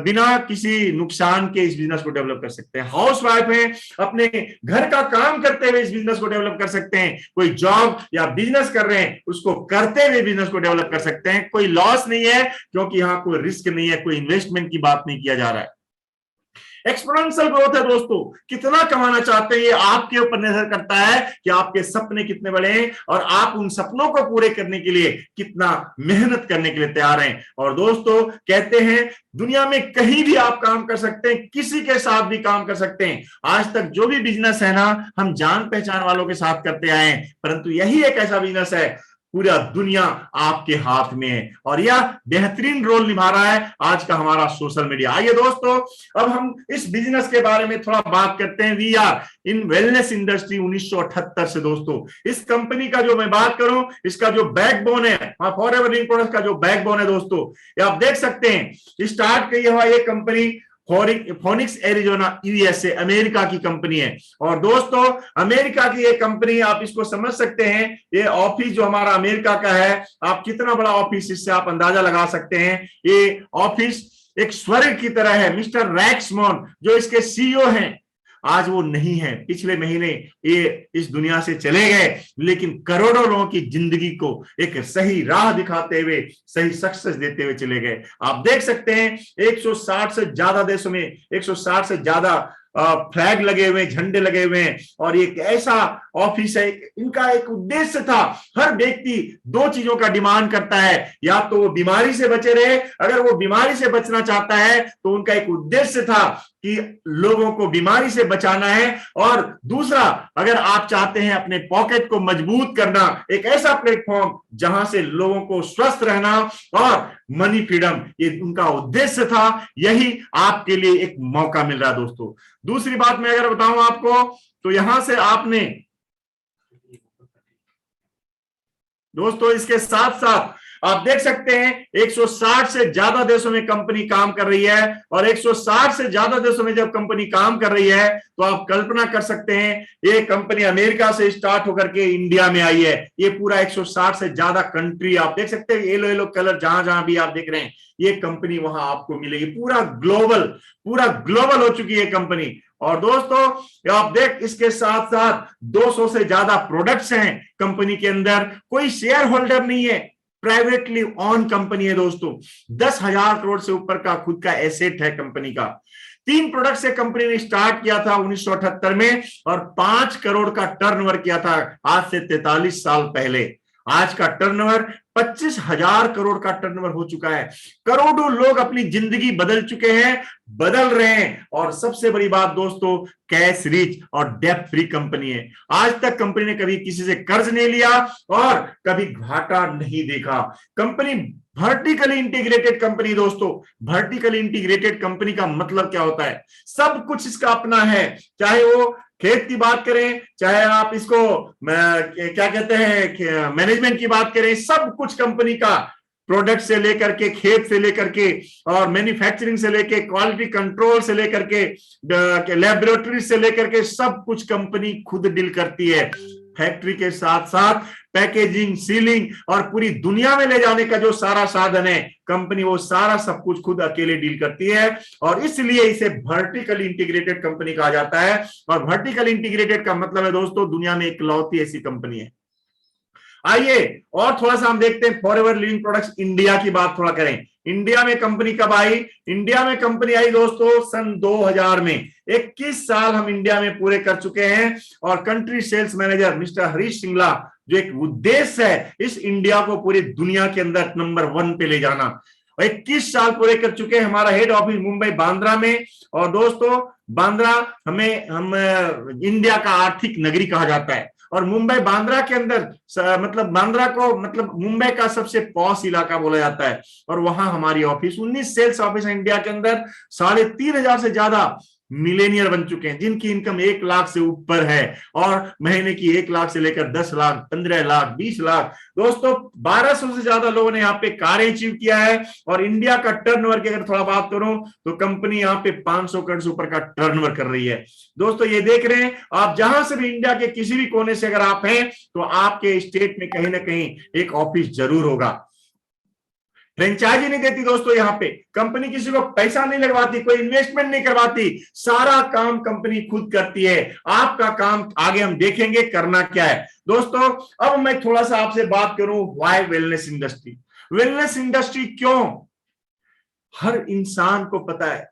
बिना किसी नुकसान के इस बिजनेस को डेवलप कर सकते हैं। हाउस वाइफ हैं, अपने घर का काम करते हुए इस बिजनेस को डेवलप कर सकते हैं। कोई जॉब या बिजनेस कर रहे हैं, उसको करते हुए बिजनेस को डेवलप कर सकते हैं। कोई लॉस नहीं है, क्योंकि यहाँ कोई रिस्क नहीं है, कोई इन्वेस्टमेंट की बात नहीं किया जा रहा है। एक्सपोनेंशियल ग्रोथ है दोस्तों। कितना कमाना चाहते हैं ये आपके ऊपर निर्भर करता है कि आपके सपने कितने बड़े हैं और आप उन सपनों को पूरे करने के लिए कितना मेहनत करने के लिए तैयार हैं। और दोस्तों कहते हैं दुनिया में कहीं भी आप काम कर सकते हैं, किसी के साथ भी काम कर सकते हैं। आज तक जो भी बिजनेस है ना, हम जान पहचान वालों के साथ करते आए हैं, परंतु यही एक ऐसा बिजनेस है पूरा दुनिया आपके हाथ में है और यह बेहतरीन रोल निभा रहा है आज का हमारा सोशल मीडिया। आइए दोस्तों, अब हम इस बिजनेस के बारे में थोड़ा बात करते हैं। We are in wellness industry 1978 से दोस्तों इस कंपनी का जो मैं बात करूं, इसका जो बैकबोन है, फॉरएवर लिविंग प्रोडक्ट्स का जो बैकबोन है दोस्तों, ये आप देख सकते हैं। स्टार्ट की हुआ ये company phoenix Arizona, USA, America की कंपनी है। और दोस्तों अमेरिका की ये कंपनी, आप इसको समझ सकते हैं, ये ऑफिस जो हमारा अमेरिका का है, आप कितना बड़ा ऑफिस, इससे आप अंदाजा लगा सकते हैं। ये ऑफिस एक स्वर्ग की तरह है। मिस्टर रैक्समोन जो इसके सीईओ हैं, आज वो नहीं है। पिछले महीने ये इस दुनिया से चले गए, लेकिन करोड़ों लोगों की जिंदगी को एक सही राह दिखाते हुए, सही सक्सेस देते हुए चले गए। आप देख सकते हैं 160 से ज्यादा देशों में 160 से ज्यादा फ्लैग लगे हुए, झंडे लगे हुए हैं। और एक ऐसा ऑफिस है, इनका एक उद्देश्य था, हर व्यक्ति दो चीजों का डिमांड करता है, या तो वो बीमारी से बचे रहे, अगर वो बीमारी से बचना चाहता है तो उनका एक उद्देश्य था कि लोगों को बीमारी से बचाना है, और दूसरा अगर आप चाहते हैं अपने पॉकेट को मजबूत करना, एक ऐसा प्लेटफॉर्म जहां से लोगों को स्वस्थ रहना और मनी फ्रीडम, ये उनका उद्देश्य था। यही आपके लिए एक मौका मिल रहा है दोस्तों। दूसरी बात मैं अगर बताऊं आपको, तो यहां से आपने दोस्तों इसके साथ साथ आप देख सकते हैं 160 से ज्यादा देशों में कंपनी काम कर रही है। और 160 से ज्यादा देशों में जब कंपनी काम कर रही है तो आप कल्पना कर सकते हैं, ये कंपनी अमेरिका से स्टार्ट होकर के इंडिया में आई है। ये पूरा 160 से ज्यादा कंट्री आप देख सकते हैं, येलो येलो कलर जहां जहां भी आप देख रहे हैं, ये कंपनी वहां आपको मिलेगी। पूरा ग्लोबल हो चुकी है कंपनी। और दोस्तों आप देख, इसके साथ साथ 200 से ज्यादा प्रोडक्ट्स हैं कंपनी के अंदर। कोई शेयर होल्डर नहीं है, प्राइवेटली ऑन कंपनी है दोस्तों। 10,000 करोड़ से ऊपर का खुद का एसेट है कंपनी का। 3 प्रोडक्ट से कंपनी ने स्टार्ट किया था 1978 में, और 5 करोड़ का टर्नओवर किया था आज से 43 साल पहले। आज का टर्नओवर 25,000 करोड़ का टर्नओवर हो चुका है। करोड़ों लोग अपनी जिंदगी बदल चुके हैं, बदल रहे हैं। और सबसे बड़ी बात दोस्तों, कैश रिच और डेब्ट फ्री कंपनी है। आज तक कंपनी ने कभी किसी से कर्ज नहीं लिया और कभी घाटा नहीं देखा। कंपनी वर्टिकली इंटीग्रेटेड कंपनी दोस्तों। वर्टिकली इंटीग्रेटेड कंपनी का मतलब क्या होता है? सब कुछ इसका अपना है, चाहे वो खेत की बात करें, चाहे आप इसको क्या कहते हैं मैनेजमेंट की बात करें, सब कुछ कंपनी का, प्रोडक्ट से लेकर के, खेत से लेकर के, और मैन्युफैक्चरिंग से लेकर, क्वालिटी कंट्रोल से लेकर के, लैबोरेटरी से लेकर के, सब कुछ कंपनी खुद डील करती है। फैक्ट्री के साथ साथ पैकेजिंग, सीलिंग और पूरी दुनिया में ले जाने का जो सारा साधन है, कंपनी वो सारा सब कुछ खुद अकेले डील करती है। और इसलिए इसे वर्टिकली इंटीग्रेटेड कंपनी कहा जाता है। और वर्टिकली इंटीग्रेटेड का मतलब है दोस्तों, दुनिया में इकलौती ऐसी कंपनी है। आइए और थोड़ा सा हम देखते हैं फॉरएवर लिविंग प्रोडक्ट्स इंडिया की बात थोड़ा करें। इंडिया में कंपनी कब आई? इंडिया में कंपनी आई दोस्तों सन 2000 में। 21 साल हम इंडिया में पूरे कर चुके हैं और country sales manager mister Harish Singla, जो एक उद्देश्य है इस इंडिया को पूरी दुनिया के अंदर नंबर 1 पे ले जाना, 21 साल पूरे कर चुके हैं। हमारा हेड ऑफिस मुंबई बांद्रा में, और दोस्तों बांद्रा हम इंडिया का आर्थिक नगरी कहा जाता है, और मुंबई बांद्रा के अंदर मतलब बांद्रा को मतलब मुंबई का सबसे पॉश इलाका बोला जाता है, और वहां हमारी ऑफिस 19 सेल्स ऑफिस है इंडिया के अंदर। 3,500 से ज्यादा मिलेनियर बन चुके हैं जिनकी इनकम 1 लाख से ऊपर है, और महीने की 1 लाख से लेकर 10 लाख, 15 लाख, 20 लाख। दोस्तों 1200 से ज्यादा लोगों ने यहाँ पे कार्य अचीव किया है, और इंडिया का टर्नओवर की अगर थोड़ा बात करूं तो कंपनी यहाँ पे 500 करोड़ से ऊपर का टर्नओवर कर रही है। दोस्तों ये देख रहे हैं आप, जहां से भी इंडिया के किसी भी कोने से अगर आप हैं तो आपके स्टेट में कहीं ना कहीं एक ऑफिस जरूर होगा। फ्रेंचाइजी नहीं देती दोस्तों, यहाँ पे कंपनी किसी को पैसा नहीं लगवाती, कोई इन्वेस्टमेंट नहीं करवाती, सारा काम कंपनी खुद करती है। आपका काम आगे हम देखेंगे करना क्या है। दोस्तों अब मैं थोड़ा सा आपसे बात करूं, why wellness industry. Wellness industry क्यों? हर इंसान को पता है,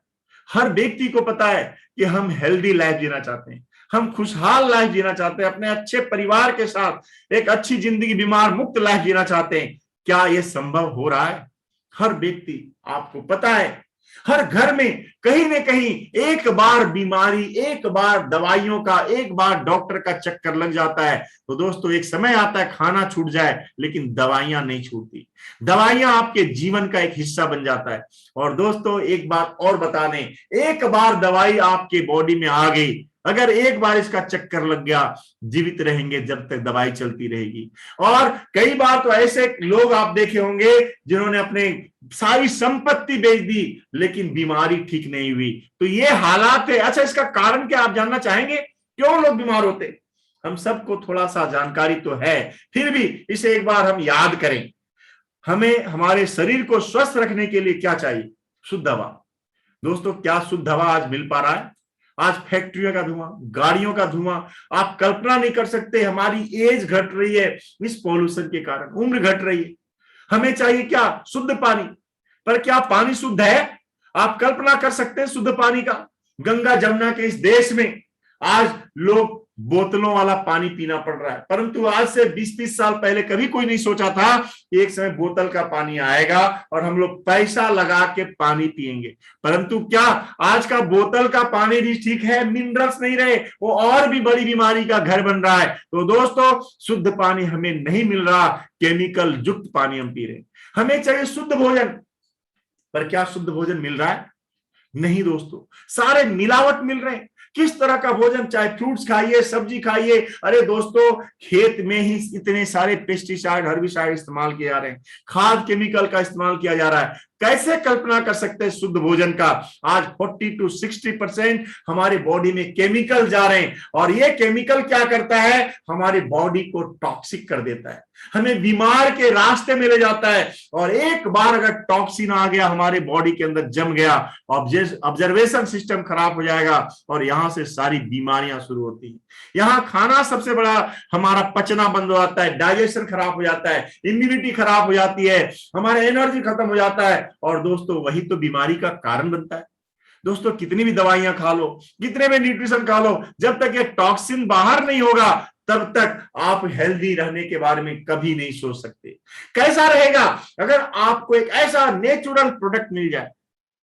हर व्यक्ति को पता है कि हम हेल्दी लाइफ जीना चाहते हैं, हम खुशहाल लाइफ जीना चाहते हैं, अपने अच्छे परिवार के साथ एक अच्छी जिंदगी, बीमार मुक्त लाइफ जीना चाहते हैं। क्या यह संभव हो रहा है? हर व्यक्ति, आपको पता है, हर घर में कहीं ना कहीं एक बार बीमारी, एक बार दवाइयों का, एक बार डॉक्टर का चक्कर लग जाता है। तो दोस्तों एक समय आता है खाना छूट जाए, लेकिन दवाइयां नहीं छूटती। दवाइयां आपके जीवन का एक हिस्सा बन जाता है। और दोस्तों एक बात और बता दें, एक बार दवाई आपके बॉडी में आ गई, अगर एक बार इसका चक्कर लग गया, जीवित रहेंगे जब तक दवाई चलती रहेगी। और कई बार तो ऐसे लोग आप देखे होंगे जिन्होंने अपने सारी संपत्ति बेच दी, लेकिन बीमारी ठीक नहीं हुई। तो ये हालात है। अच्छा, इसका कारण क्या आप जानना चाहेंगे? क्यों लोग बीमार होते? हम सबको थोड़ा सा जानकारी तो है, फिर भी इसे एक बार हम याद करें। हमें हमारे शरीर को स्वस्थ रखने के लिए क्या चाहिए? शुद्ध हवा। दोस्तों क्या शुद्ध हवा आज मिल पा रहा है? आज फैक्ट्रियों का धुआं, गाड़ियों का धुआं, आप कल्पना नहीं कर सकते। हमारी एज घट रही है इस पॉल्यूशन के कारण, उम्र घट रही है। हमें चाहिए क्या? शुद्ध पानी। पर क्या पानी शुद्ध है? आप कल्पना कर सकते हैं शुद्ध पानी का? गंगा जमुना के इस देश में आज लोग बोतलों वाला पानी पीना पड़ रहा है, परंतु आज से 20-30 साल पहले कभी कोई नहीं सोचा था कि एक समय बोतल का पानी आएगा और हम लोग पैसा लगा के पानी पिएंगे। परंतु क्या आज का बोतल का पानी भी ठीक है? मिनरल्स नहीं रहे, वो और भी बड़ी बीमारी का घर बन रहा है। तो दोस्तों शुद्ध पानी हमें नहीं मिल रहा, केमिकल युक्त पानी हम पी रहे हैं। हमें चाहिए शुद्ध भोजन, पर क्या शुद्ध भोजन मिल रहा है? नहीं दोस्तों, सारे मिलावट मिल रहे हैं। किस तरह का भोजन, चाहे फ्रूट्स खाइए, सब्जी खाइए, अरे दोस्तों खेत में ही इतने सारे पेस्टिसाइड, हर्बिसाइड इस्तेमाल किए जा रहे हैं, खाद केमिकल का इस्तेमाल किया जा रहा है। कैसे कल्पना कर सकते हैं शुद्ध भोजन का? आज 40 से 60% हमारे बॉडी में केमिकल जा रहे हैं, और ये केमिकल क्या करता है? हमारी बॉडी को टॉक्सिक कर देता है, हमें बीमार के रास्ते में ले जाता है। और एक बार अगर टॉक्सिन आ गया हमारे बॉडी के अंदर, जम गया, ऑब्जर्वेशन सिस्टम खराब हो जाएगा, और यहां से सारी बीमारियां शुरू होती हैं। यहाँ खाना सबसे बड़ा, हमारा पचना बंद हो जाता है, डाइजेशन खराब हो जाता है, इम्यूनिटी खराब हो जाती है, हमारा एनर्जी खत्म हो जाता है, और दोस्तों वही तो बीमारी का कारण बनता है। दोस्तों कितनी भी दवाइयां खा लो, कितने भी न्यूट्रिशन खा लो, जब तक ये टॉक्सिन बाहर नहीं होगा तब तक आप हेल्दी रहने के बारे में कभी नहीं सोच सकते। कैसा रहेगा अगर आपको एक ऐसा नेचुरल प्रोडक्ट मिल जाए,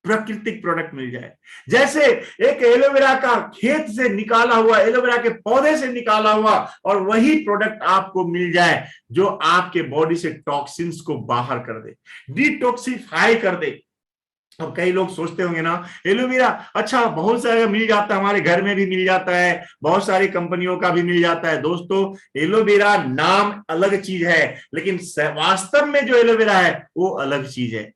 प्राकृतिक प्रोडक्ट मिल जाए, जैसे एक एलोवेरा का खेत से निकाला हुआ, एलोवेरा के पौधे से निकाला हुआ, और वही प्रोडक्ट आपको मिल जाए जो आपके बॉडी से टॉक्सिन्स को बाहर कर दे, डिटॉक्सिफाई कर दे। अब कई लोग सोचते होंगे ना, एलोवेरा अच्छा बहुत सारा मिल जाता है, हमारे घर में भी मिल जाता है, बहुत सारी कंपनियों का भी मिल जाता है। दोस्तों एलोवेरा नाम अलग चीज है, लेकिन वास्तव में जो एलोवेरा है वो अलग चीज है।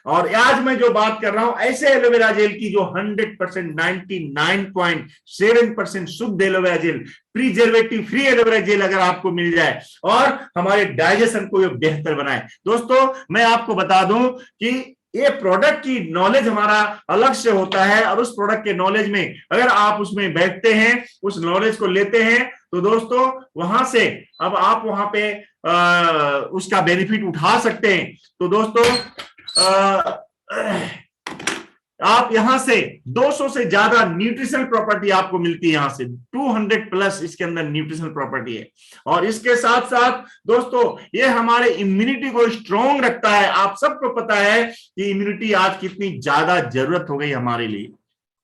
और आज मैं जो बात कर रहा हूं ऐसे एलोवेरा जेल की जो 100%, 99.7% शुद्ध aloe vera gel, preservative free aloe vera gel अगर आपको मिल जाए और हमारे डाइजेशन को बेहतर बनाए। दोस्तों मैं आपको बता दूं कि ये प्रोडक्ट की नॉलेज हमारा अलग से होता है, और उस प्रोडक्ट के नॉलेज में अगर आप उसमें बैठते हैं, उस नॉलेज को लेते हैं, तो दोस्तों वहां से अब आप वहां पे उसका बेनिफिट उठा सकते हैं। तो दोस्तों आप यहां से 200 से ज्यादा न्यूट्रिशनल प्रॉपर्टी आपको मिलती है, यहां से 200 प्लस इसके अंदर न्यूट्रिशनल प्रॉपर्टी है। और इसके साथ साथ दोस्तों ये हमारे इम्यूनिटी को स्ट्रॉन्ग रखता है। आप सबको पता है कि इम्यूनिटी आज कितनी ज्यादा जरूरत हो गई हमारे लिए,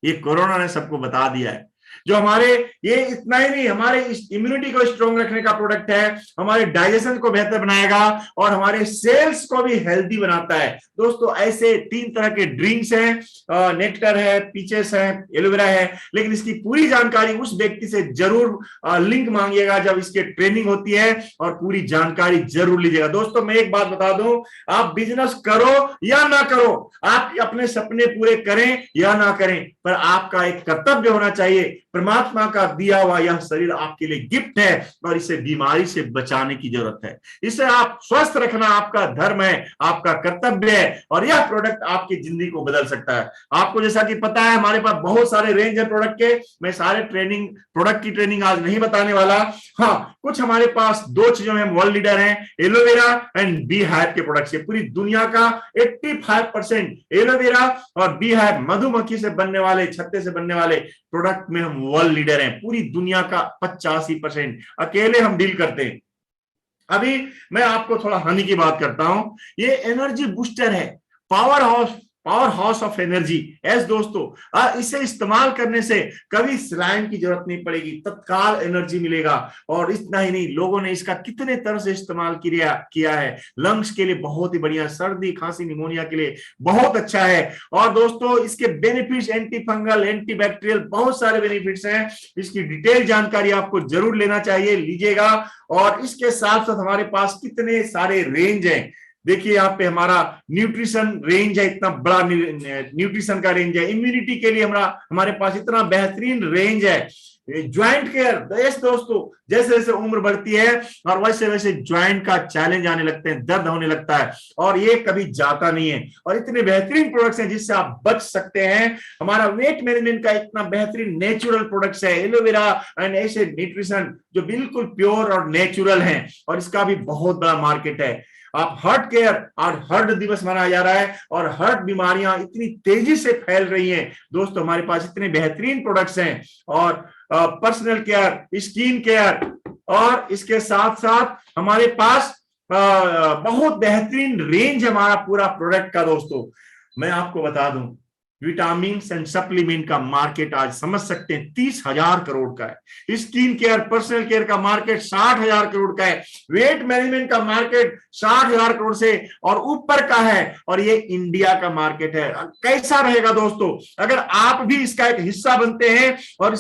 ये कोरोना ने सबको बता दिया है। जो हमारे ये इतना ही नहीं, हमारे इम्यूनिटी को स्ट्रॉन्ग रखने का प्रोडक्ट है, हमारे डाइजेशन को बेहतर बनाएगा और हमारे सेल्स को भी हेल्दी बनाता है। दोस्तों ऐसे 3 तरह के ड्रिंक्स हैं, नेक्टर है, पीचेस है, एलोवेरा है, लेकिन इसकी पूरी जानकारी उस व्यक्ति से जरूर लिंक मांगिएगा जब इसकी ट्रेनिंग होती है, और पूरी जानकारी जरूर लीजिएगा। दोस्तों मैं एक बात बता दूं, आप बिजनेस करो या ना करो, आप अपने सपने पूरे करें या ना करें, पर आपका एक कर्तव्य होना चाहिए। परमात्मा का दिया हुआ यह शरीर आपके लिए गिफ्ट है और इसे बीमारी से बचाने की जरूरत है। इसे आप स्वस्थ रखना आपका धर्म है, आपका कर्तव्य है, और यह प्रोडक्ट आपकी जिंदगी को बदल सकता है। आपको जैसा कि पता है हमारे पास बहुत सारे रेंज है प्रोडक्ट के, मैं सारे प्रोडक्ट की ट्रेनिंग आज नहीं बताने वाला। हाँ, कुछ हमारे पास 2 चीजों में वर्ल्ड लीडर हैं, एलोवेरा एंड बी हाइव के प्रोडक्ट से। पूरी दुनिया का 85% एलोवेरा और बी हाइव मधुमक्खी से बनने वाले, छत्ते से बनने वाले प्रोडक्ट में हम वर्ल्ड लीडर हैं। पूरी दुनिया का 85% अकेले हम डील करते हैं। अभी मैं आपको थोड़ा हनी की बात करता हूं। ये एनर्जी बूस्टर है, power house of energy. S दोस्तों, इसे इस्तेमाल करने से कभी सलाइन की जरूरत नहीं पड़ेगी, तत्काल एनर्जी मिलेगा। और इतना ही नहीं, लोगों ने इसका कितने तरह से इस्तेमाल किया है। लंग्स के लिए बहुत ही बढ़िया, सर्दी खांसी निमोनिया के लिए बहुत अच्छा है। और दोस्तों इसके benefits anti fungal, anti bacterial, बहुत सारे बेनिफिट्स हैं। इसकी डिटेल जानकारी आपको जरूर लेना चाहिए, लीजिएगा। और इसके साथ साथ हमारे पास कितने सारे रेंज हैं। देखिए यहाँ पे हमारा न्यूट्रिशन रेंज है, इतना बड़ा न्यूट्रिशन का रेंज है। इम्यूनिटी के लिए हमारे पास इतना बेहतरीन रेंज है। ज्वाइंट केयर, दोस्तों जैसे जैसे उम्र बढ़ती है और वैसे वैसे ज्वाइंट का चैलेंज आने लगते हैं, दर्द होने लगता है, और ये कभी जाता नहीं है। और इतने बेहतरीन प्रोडक्ट्स हैं जिससे आप बच सकते हैं। हमारा वेट मैनेजमेंट का इतना बेहतरीन नेचुरल प्रोडक्ट्स है, एलोवेरा एंड ऐसे न्यूट्रिशन जो बिल्कुल प्योर और नेचुरल हैं, और इसका भी बहुत बड़ा मार्केट है। आप हार्ट केयर, और हार्ट दिवस मनाया जा रहा है, और हार्ट बीमारियां इतनी तेजी से फैल रही हैं। दोस्तों हमारे पास इतने बेहतरीन प्रोडक्ट्स हैं, और पर्सनल केयर, स्किन केयर, और इसके साथ साथ हमारे पास बहुत बेहतरीन रेंज है हमारा पूरा प्रोडक्ट का। दोस्तों मैं आपको बता दूं, विटामिन एंड सप्लीमेंट का मार्केट आज समझ सकते हैं 30,000 करोड़ का है। स्किन केयर, पर्सनल केयर का मार्केट 60,000 करोड़ का है। वेट मैनेजमेंट का मार्केट 60,000 करोड़ से और ऊपर का है, और ये इंडिया का मार्केट है। कैसा रहेगा दोस्तों अगर आप भी इसका एक हिस्सा बनते हैं, और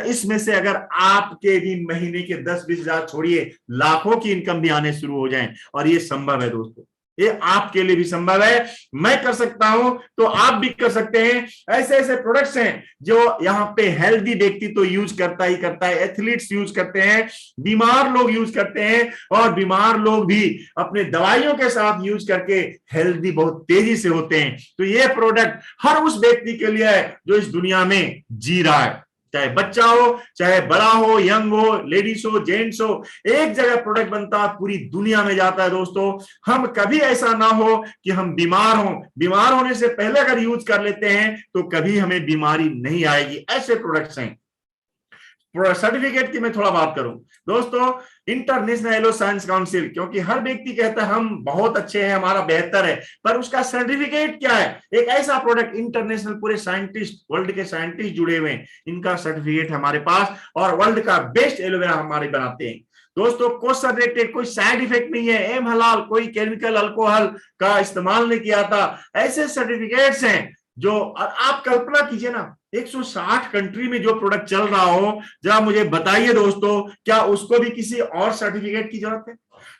इसमें से अगर आपके भी महीने के 10-20 हजार छोड़िए, लाखों की इनकम भी आने शुरू हो जाए। और ये संभव है दोस्तों, ये आपके लिए भी संभव है। मैं कर सकता हूं तो आप भी कर सकते हैं। ऐसे ऐसे प्रोडक्ट्स हैं जो यहाँ पे हेल्दी व्यक्ति तो यूज करता ही करता है, एथलीट्स यूज करते हैं, बीमार लोग यूज करते हैं, और बीमार लोग भी अपने दवाइयों के साथ यूज करके हेल्दी बहुत तेजी से होते हैं। तो ये प्रोडक्ट हर उस व्यक्ति के लिए है जो इस दुनिया में जी रहा है, चाहे बच्चा हो, चाहे बड़ा हो, यंग हो, लेडीज हो, जेंट्स हो। एक जगह प्रोडक्ट बनता है, पूरी दुनिया में जाता है। दोस्तों हम कभी ऐसा ना हो कि हम बीमार हों, बीमार होने से पहले अगर यूज कर लेते हैं तो कभी हमें बीमारी नहीं आएगी। ऐसे प्रोडक्ट्स हैं। सर्टिफिकेट की मैं थोड़ा बात करूं दोस्तों, इंटरनेशनल एलो साइंस काउंसिल, क्योंकि हर व्यक्ति कहता है हम बहुत अच्छे हैं, हमारा बेहतर है, पर उसका सर्टिफिकेट क्या है? एक ऐसा प्रोडक्ट, इंटरनेशनल पूरे साइंटिस्ट, वर्ल्ड के साइंटिस्ट जुड़े हुए हैं, इनका सर्टिफिकेट हमारे पास, और वर्ल्ड का बेस्ट एलोवेरा हमारे बनाते हैं। दोस्तों क्वेश्चन रेटेड, कोई साइड इफेक्ट नहीं है, एम हलाल, कोई केमिकल अल्कोहल का इस्तेमाल नहीं किया था। ऐसे सर्टिफिकेट्स हैं जो आप कल्पना कीजिए ना, 160 कंट्री में जो प्रोडक्ट चल रहा हो, जरा मुझे बताइए दोस्तों, क्या उसको भी किसी और सर्टिफिकेट की जरूरत है?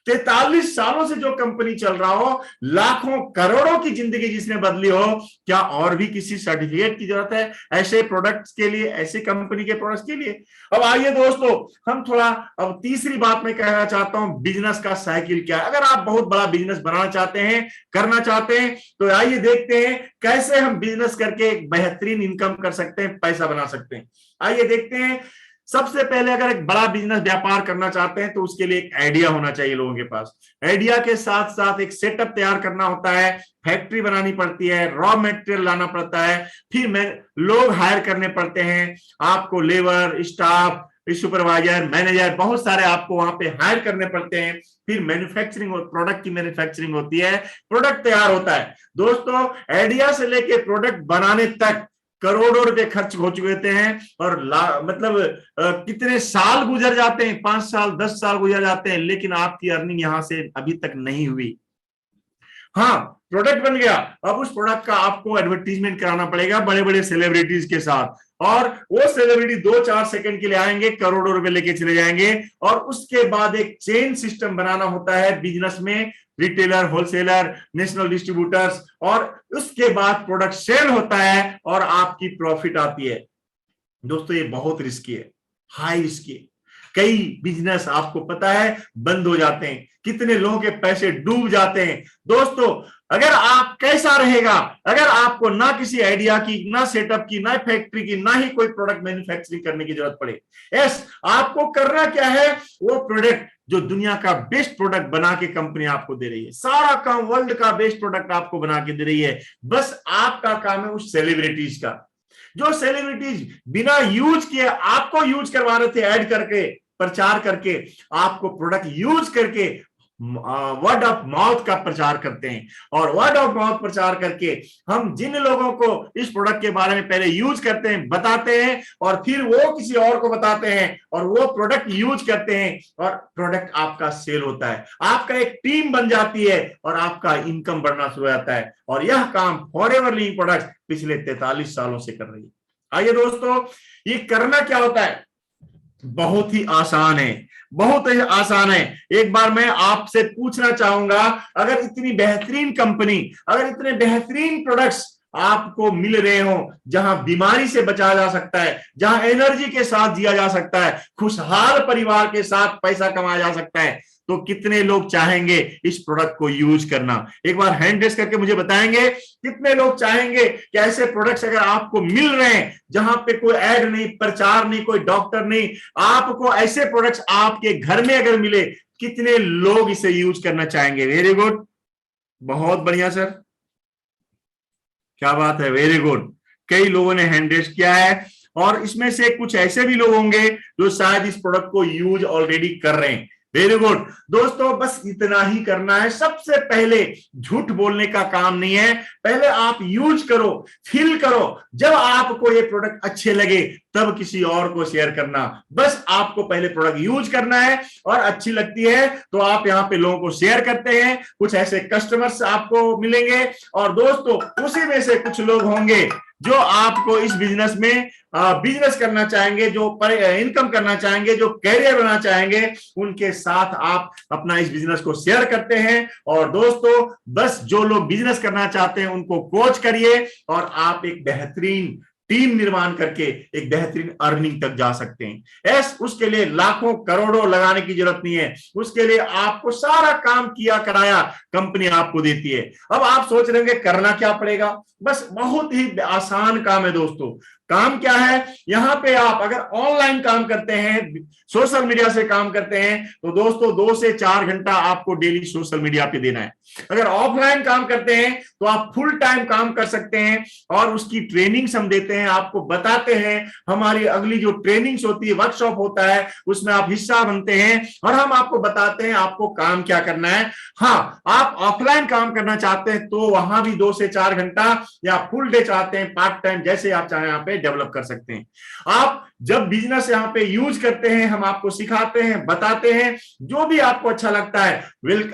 43 सालों से जो कंपनी चल रहा हो, लाखों करोड़ों की जिंदगी जिसने बदली हो, क्या और भी किसी सर्टिफिकेट की जरूरत है ऐसे प्रोडक्ट्स के लिए, ऐसे कंपनी के प्रोडक्ट्स के लिए? अब आइए दोस्तों, हम थोड़ा अब तीसरी बात मैं कहना चाहता हूं, बिजनेस का साइकिल क्या है। अगर आप बहुत बड़ा बिजनेस बनाना चाहते हैं, करना चाहते हैं, तो आइए देखते हैं कैसे हम बिजनेस करके एक बेहतरीन इनकम कर सकते हैं, पैसा बना सकते हैं। आइए देखते हैं सबसे पहले अगर एक बड़ा बिजनेस व्यापार करना चाहते हैं तो उसके लिए एक आइडिया होना चाहिए लोगों के पास। आइडिया के साथ साथ एक सेटअप तैयार करना होता है, फैक्ट्री बनानी पड़ती है, रॉ मटेरियल लाना पड़ता है, फिर लोग हायर करने पड़ते हैं, आपको लेबर, स्टाफ, सुपरवाइजर, मैनेजर, बहुत सारे आपको वहां पे हायर करने पड़ते हैं। फिर मैन्युफैक्चरिंग, प्रोडक्ट की मैन्युफैक्चरिंग होती है, प्रोडक्ट तैयार होता है। दोस्तों आइडिया से लेके प्रोडक्ट बनाने तक करोड़ों रुपए खर्च हो चुके हैं, और मतलब कितने साल गुजर जाते हैं, 5 साल 10 साल गुजर जाते हैं, लेकिन आपकी अर्निंग यहां से अभी तक नहीं हुई। हाँ, प्रोडक्ट बन गया, अब उस प्रोडक्ट का आपको एडवर्टीजमेंट कराना पड़ेगा बड़े बड़े सेलिब्रिटीज के साथ, और वो सेलिब्रिटी 2-4 सेकंड के लिए आएंगे, करोड़ों रुपए लेके चले जाएंगे। और उसके बाद एक चेन सिस्टम बनाना होता है बिजनेस में, रिटेलर, होलसेलर, नेशनल डिस्ट्रीब्यूटर्स, और उसके बाद प्रोडक्ट सेल होता है और आपकी प्रॉफिट आती है। दोस्तों ये बहुत रिस्की है, हाई रिस्की है। कई बिजनेस आपको पता है बंद हो जाते हैं, कितने लोगों के पैसे डूब जाते हैं। दोस्तों अगर आप कैसा रहेगा, अगर आपको ना किसी आइडिया की, ना सेटअप की, ना फैक्ट्री की, ना ही कोई प्रोडक्ट मैन्युफैक्चरिंग करने की जरूरत पड़े। यस, आपको करना क्या है, वो प्रोडक्ट जो दुनिया का बेस्ट प्रोडक्ट बना के कंपनी आपको दे रही है, सारा काम वर्ल्ड का बेस्ट प्रोडक्ट आपको बना के दे रही है, बस आपका काम है उस सेलिब्रिटीज का। जो सेलिब्रिटीज बिना यूज किए आपको यूज करवा रहे थे, ऐड करके, प्रचार करके, आपको प्रोडक्ट यूज करके वर्ड ऑफ माउथ का प्रचार करते हैं, और वर्ड ऑफ माउथ प्रचार करके हम जिन लोगों को इस प्रोडक्ट के बारे में पहले यूज करते हैं, बताते हैं, और फिर वो किसी और को बताते हैं, और वो प्रोडक्ट यूज करते हैं, और प्रोडक्ट आपका सेल होता है, आपका एक टीम बन जाती है, और आपका इनकम बढ़ना शुरू हो जाता है। और यह काम फॉरएवर लिविंग प्रोडक्ट्स पिछले 43 सालों से कर रही है। आइए दोस्तों, ये करना क्या होता है, बहुत ही आसान है, बहुत ही आसान है। एक बार मैं आपसे पूछना चाहूंगा, अगर इतनी बेहतरीन कंपनी, अगर इतने बेहतरीन प्रोडक्ट्स आपको मिल रहे हो, जहां बीमारी से बचा जा सकता है, जहां एनर्जी के साथ जिया जा सकता है, खुशहाल परिवार के साथ पैसा कमाया जा सकता है, तो कितने लोग चाहेंगे इस प्रोडक्ट को यूज करना? एक बार हैंड रेस करके मुझे बताएंगे कितने लोग चाहेंगे कि ऐसे प्रोडक्ट्स अगर आपको मिल रहे हैं, जहां पे कोई ऐड नहीं, प्रचार नहीं, कोई डॉक्टर नहीं, आपको ऐसे प्रोडक्ट्स आपके घर में अगर मिले, कितने लोग इसे यूज करना चाहेंगे? वेरी गुड, बहुत बढ़िया सर, क्या बात है, वेरी गुड। कई लोगों ने हैंड रेस किया है, और इसमें से कुछ ऐसे भी लोग होंगे जो शायद इस प्रोडक्ट को यूज ऑलरेडी कर रहे हैं। वेरी गुड दोस्तों, बस इतना ही करना है। सबसे पहले झूठ बोलने का काम नहीं है, पहले आप यूज करो, फील करो, जब आपको ये प्रोडक्ट अच्छे लगे तब किसी और को शेयर करना। बस आपको पहले प्रोडक्ट यूज करना है, और अच्छी लगती है तो आप यहाँ पे लोगों को शेयर करते हैं, कुछ ऐसे कस्टमर्स आपको मिलेंगे, और दोस्तों उसी में से कुछ लोग होंगे जो आपको इस बिजनेस में बिजनेस करना चाहेंगे, जो इनकम करना चाहेंगे, जो कैरियर बनाना चाहेंगे, उनके साथ आप अपना इस बिजनेस को शेयर करते हैं। और दोस्तों बस जो लोग बिजनेस करना चाहते हैं उनको कोच करिए, और आप एक बेहतरीन टीम निर्माण करके एक बेहतरीन अर्निंग तक जा सकते हैं। उसके लिए लाखों करोड़ों लगाने की जरूरत नहीं है, उसके लिए आपको सारा काम किया कराया कंपनी आपको देती है। अब आप सोच रहे होंगे करना क्या पड़ेगा? बस बहुत ही आसान काम है दोस्तों। काम क्या है, यहाँ पे आप अगर ऑनलाइन काम करते हैं, सोशल मीडिया से काम करते हैं, तो दोस्तों 2 से 4 घंटा आपको डेली सोशल मीडिया पे देना है। अगर ऑफलाइन काम करते हैं तो आप फुल टाइम काम कर सकते हैं, और उसकी ट्रेनिंग्स हम देते हैं, आपको बताते हैं। हमारी अगली जो ट्रेनिंग्स होती है, वर्कशॉप होता है, उसमें आप हिस्सा बनते हैं, और हम आपको बताते हैं आपको काम क्या करना है। हाँ, आप ऑफलाइन काम करना चाहते हैं तो वहां भी 2 से 4 घंटा, या फुल डे चाहते हैं, पार्ट टाइम, जैसे आप चाहें यहाँ पे डेवलप कर सकते हैं। आप जब बिजनेस यहाँ पे यूज करते हैं, हम आपको सिखाते हैं, बताते हैं, जो भी आपको अच्छा लगता है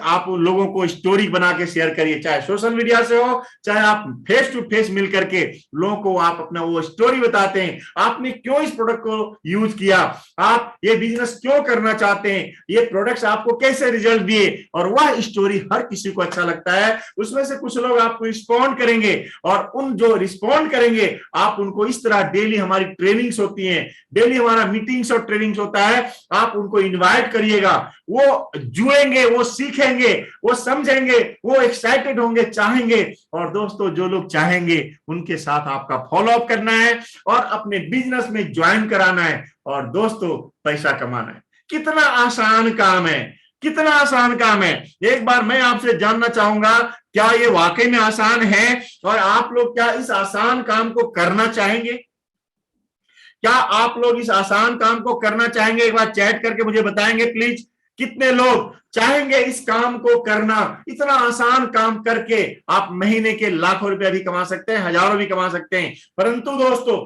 आप लोगों को स्टोरी बना के शेयर करिए, चाहे सोशल मीडिया से हो, चाहे आप फेस टू फेस मिल करके लोगों को आप अपना वो स्टोरी बताते हैं, आपने क्यों इस प्रोडक्ट को यूज किया, आप ये बिजनेस क्यों करना चाहते हैं, ये प्रोडक्ट्स आपको कैसे रिजल्ट दिए, और वह स्टोरी हर किसी को अच्छा लगता है। उसमें से कुछ लोग आपको रिस्पॉन्ड करेंगे और उन जो रिस्पॉन्ड करेंगे आप उनको इस तरह डेली हमारी ट्रेनिंग्स होती हैं, डेली हमारा मीटिंग्स और ट्रेनिंग्स होता है, आप उनको इनवाइट करिएगा, वो जुड़ेंगे, वो सीखेंगे, वो समझेंगे, वो एक्साइटेड होंगे, चाहेंगे। और दोस्तों जो लोग चाहेंगे उनके साथ आपका फॉलो अप करना है और अपने बिजनेस में ज्वाइन कराना है और दोस्तों पैसा कमाना है। कितना आसान काम है, कितना आसान काम है। एक बार मैं आपसे जानना चाहूंगा, क्या ये वाकई में आसान है और आप लोग क्या इस आसान काम को करना चाहेंगे? क्या आप लोग इस आसान काम को करना चाहेंगे? एक बार चैट करके मुझे बताएंगे प्लीज, कितने लोग चाहेंगे इस काम को करना? इतना आसान काम करके आप महीने के लाखों रुपया भी कमा सकते हैं, हजारों भी कमा सकते हैं। परंतु दोस्तों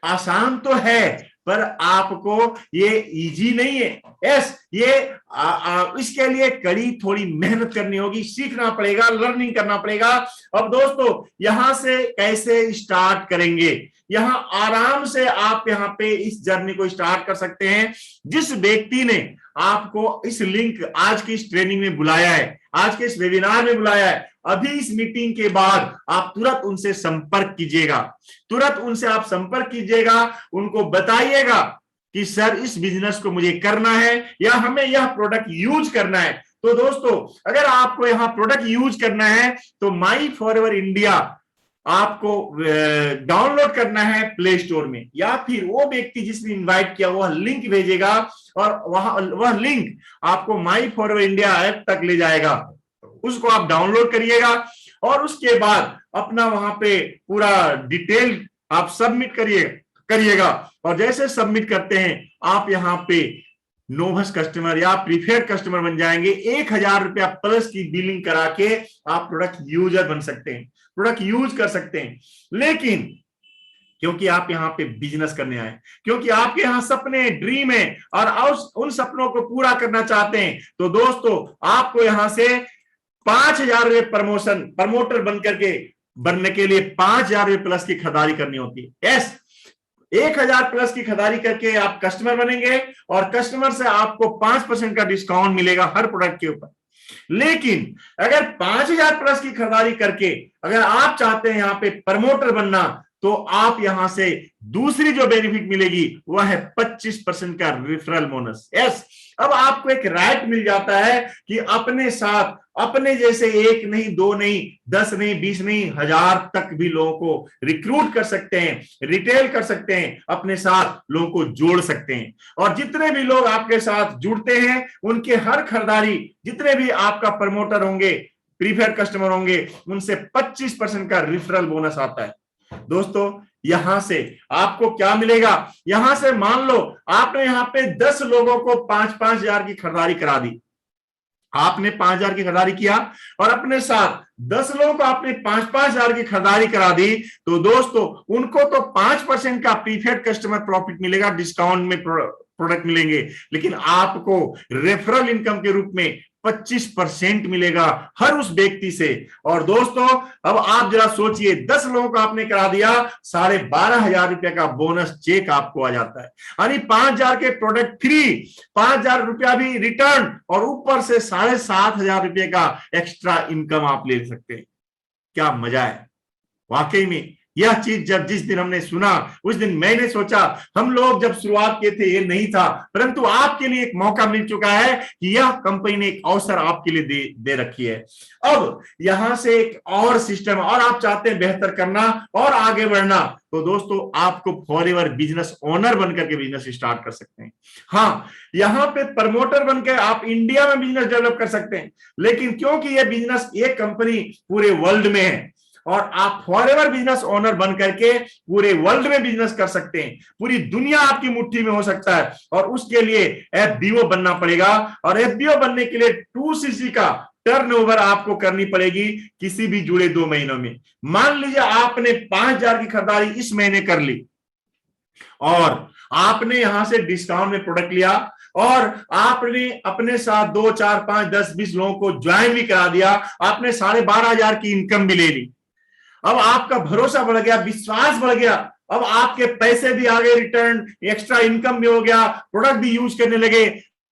आसान तो है पर आपको ये इजी नहीं है। यस, ये इसके लिए कड़ी थोड़ी मेहनत करनी होगी, सीखना पड़ेगा, लर्निंग करना पड़ेगा। अब दोस्तों यहां से कैसे स्टार्ट करेंगे? यहां आराम से आप यहां पे इस जर्नी को स्टार्ट कर सकते हैं। जिस व्यक्ति ने आपको इस लिंक आज की इस ट्रेनिंग में बुलाया है, आज के इस वेबिनार में बुलाया है, अभी इस मीटिंग के बाद आप तुरंत उनसे संपर्क कीजिएगा, तुरंत उनसे आप संपर्क कीजिएगा, उनको बताइएगा कि सर इस बिजनेस को मुझे करना है या हमें यह प्रोडक्ट यूज करना है। तो दोस्तों अगर आपको यहां प्रोडक्ट यूज करना है तो माई फॉरएवर इंडिया आपको डाउनलोड करना है प्ले स्टोर में, या फिर वो व्यक्ति जिसने इनवाइट किया वह लिंक भेजेगा और वह लिंक आपको माई फॉरएवर इंडिया ऐप तक ले जाएगा। उसको आप डाउनलोड करिएगा और उसके बाद अपना वहां पे पूरा डिटेल आप सबमिट करिएगा और जैसे सबमिट करते हैं आप यहाँ पे नोवस कस्टमर या प्रीफर्ड कस्टमर बन जाएंगे। 1000 रुपया प्लस की बिलिंग करा के आप प्रोडक्ट यूजर बन सकते हैं, प्रोडक्ट यूज कर सकते हैं। लेकिन क्योंकि आप यहाँ पे बिजनेस करने आए, क्योंकि आपके यहाँ सपने ड्रीम है और उन सपनों को पूरा करना चाहते हैं, तो दोस्तों आपको यहाँ से 5000 रुपये प्रमोटर बनने के लिए 5000 रुपये प्लस की खरीदारी करनी होती है। यस, 1000 प्लस की खरीदारी करके आप कस्टमर बनेंगे और कस्टमर से आपको 5% का डिस्काउंट मिलेगा हर प्रोडक्ट के ऊपर। लेकिन अगर 5000 प्लस की खरीदारी करके अगर आप चाहते हैं यहाँ पे प्रमोटर बनना, तो आप यहां से दूसरी जो बेनिफिट मिलेगी वह है 25% का रेफरल बोनस। यस, अब आपको एक राइट मिल जाता है कि अपने साथ अपने जैसे 1 नहीं, 2 नहीं, 10 नहीं, 20 नहीं, 1000 तक भी लोगों को रिक्रूट कर सकते हैं, रिटेल कर सकते हैं, अपने साथ लोगों को जोड़ सकते हैं। और जितने भी लोग आपके साथ जुड़ते हैं उनके हर खरीदारी, जितने भी आपका प्रमोटर होंगे, प्रीफर्ड कस्टमर होंगे, उनसे 25% का रेफरल बोनस आता है। दोस्तों यहां से आपको क्या मिलेगा? यहां से मान लो आपने यहां पे 10 लोगों को 5-5 हजार की खरीदारी करा दी, आपने 5000 की खरीदारी किया और अपने साथ 10 लोगों को आपने 5-5 हजार की खरीदारी करा दी, तो दोस्तों उनको तो 5% का प्रीफर्ड कस्टमर प्रॉफिट मिलेगा, डिस्काउंट में प्रोडक्ट मिलेंगे, लेकिन आपको रेफरल इनकम के रूप में 25% मिलेगा हर उस व्यक्ति से। और दोस्तों अब आप जरा सोचिए, 10 लोगों को आपने करा दिया, 12,500 रुपए का बोनस चेक आपको आ जाता है, यानी 5000 के प्रोडक्ट फ्री, 5000 रुपया भी रिटर्न और ऊपर से 7500 रुपए का एक्स्ट्रा इनकम आप ले सकते हैं। क्या मजा है वाकई में। यह चीज जब जिस दिन हमने सुना उस दिन मैंने सोचा, हम लोग जब शुरुआत किए थे ये नहीं था, परंतु आपके लिए एक मौका मिल चुका है कि यह कंपनी ने एक अवसर आपके लिए दे रखी है। अब यहां से एक और सिस्टम, और आप चाहते हैं बेहतर करना और आगे बढ़ना, तो दोस्तों आपको फॉरएवर बिजनेस ओनर बनकर के बिजनेस स्टार्ट कर सकते हैं। हाँ, यहाँ पे प्रमोटर बनकर आप इंडिया में बिजनेस डेवलप कर सकते हैं, लेकिन क्योंकि ये बिजनेस, ये कंपनी पूरे वर्ल्ड में है और आप फॉरएवर बिजनेस ओनर बन करके पूरे वर्ल्ड में बिजनेस कर सकते हैं, पूरी दुनिया आपकी मुट्ठी में हो सकता है। और उसके लिए एफबीओ बनना पड़ेगा और एफबीओ बनने के लिए 2cc का टर्नओवर आपको करनी पड़ेगी किसी भी जुड़े 2 महीनों में। मान लीजिए आपने 5000 की खरीदारी इस महीने कर ली और आपने यहां से डिस्काउंट में प्रोडक्ट लिया और आपने अपने साथ 2, 4, 5, 10, 20 लोगों को ज्वाइन भी करा दिया, आपने 12,500 की इनकम भी ले ली। अब आपका भरोसा बढ़ गया, विश्वास बढ़ गया, अब आपके पैसे भी आ गए, रिटर्न, एक्स्ट्रा इनकम भी हो गया, प्रोडक्ट भी यूज करने लगे।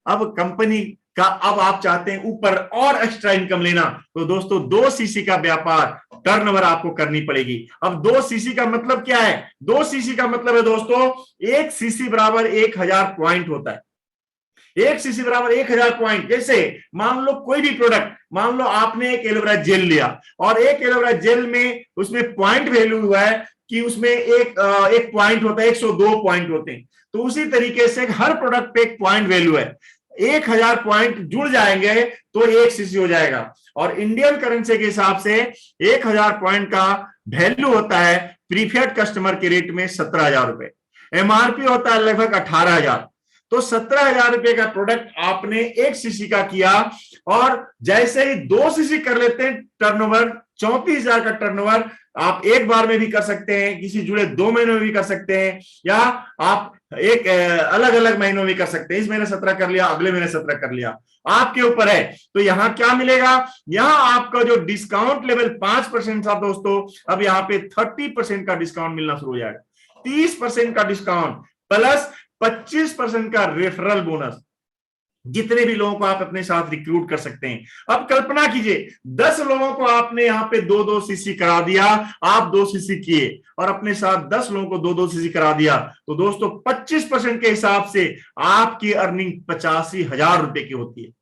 अब कंपनी का अब आप चाहते हैं ऊपर और एक्स्ट्रा इनकम लेना, तो दोस्तों 2 सीसी का व्यापार टर्नओवर आपको करनी पड़ेगी। अब 2 सीसी का मतलब क्या है? 2 सीसी का मतलब है दोस्तों 1 सीसी बराबर 1000 पॉइंट होता है। 1 सीसी बराबर 1000 पॉइंट। जैसे मान लो कोई भी प्रोडक्ट, मान लो आपने एक एलोवेरा जेल लिया और एक एलोवेरा जेल में उसमें पॉइंट वैल्यू हुआ है कि उसमें एक पॉइंट होता है, 102 पॉइंट होते हैं। तो उसी तरीके से हर प्रोडक्ट पे एक पॉइंट वैल्यू है। 1000 पॉइंट जुड़ जाएंगे तो 1 सीसी हो जाएगा। और इंडियन करेंसी के हिसाब से 1000 पॉइंट का वैल्यू होता है प्रीफेड कस्टमर के रेट में 17,000 रुपए। एमआरपी होता है लगभग 18,000। तो 17,000 रुपए का प्रोडक्ट आपने 1 सीसी का किया और जैसे ही 2 सीसी कर लेते हैं टर्नओवर, 34,000 का टर्नओवर आप एक बार में भी कर सकते हैं, किसी जुड़े 2 महीनों में भी कर सकते हैं, या आप एक अलग अलग महीनों में कर सकते हैं। इस महीने 17 कर लिया, अगले महीने 17 कर लिया, आपके ऊपर है। तो यहां क्या मिलेगा? यहां आपका जो डिस्काउंट लेवल 5% था दोस्तों, अब यहां पे 30% का डिस्काउंट मिलना शुरू हो जाएगा। 30% का डिस्काउंट प्लस 25% का रेफरल बोनस, जितने भी लोगों को आप अपने साथ रिक्रूट कर सकते हैं। अब कल्पना कीजिए 10 लोगों को आपने यहाँ पे 2-2 सीसी करा दिया, आप 2 सीसी किए और अपने साथ 10 लोगों को 2-2 सीसी करा दिया, तो दोस्तों 25% के हिसाब से आपकी अर्निंग 85,000 रुपए की होती है।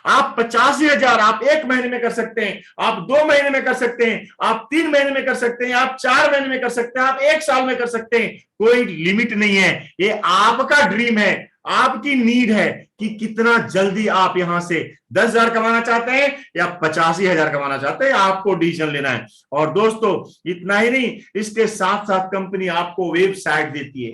आप 85,000 आप 1 महीने में कर सकते हैं, आप 2 महीने में कर सकते हैं, आप 3 महीने में कर सकते हैं, आप 4 महीने में कर सकते हैं, आप 1 साल में कर सकते हैं। कोई लिमिट नहीं है। ये आपका ड्रीम है, आपकी नीड है कि कितना जल्दी आप यहां से 10,000 कमाना चाहते हैं या 85,000 कमाना चाहते हैं, आपको डिसीजन लेना है। और दोस्तों इतना ही नहीं, इसके साथ साथ कंपनी आपको वेबसाइट देती है,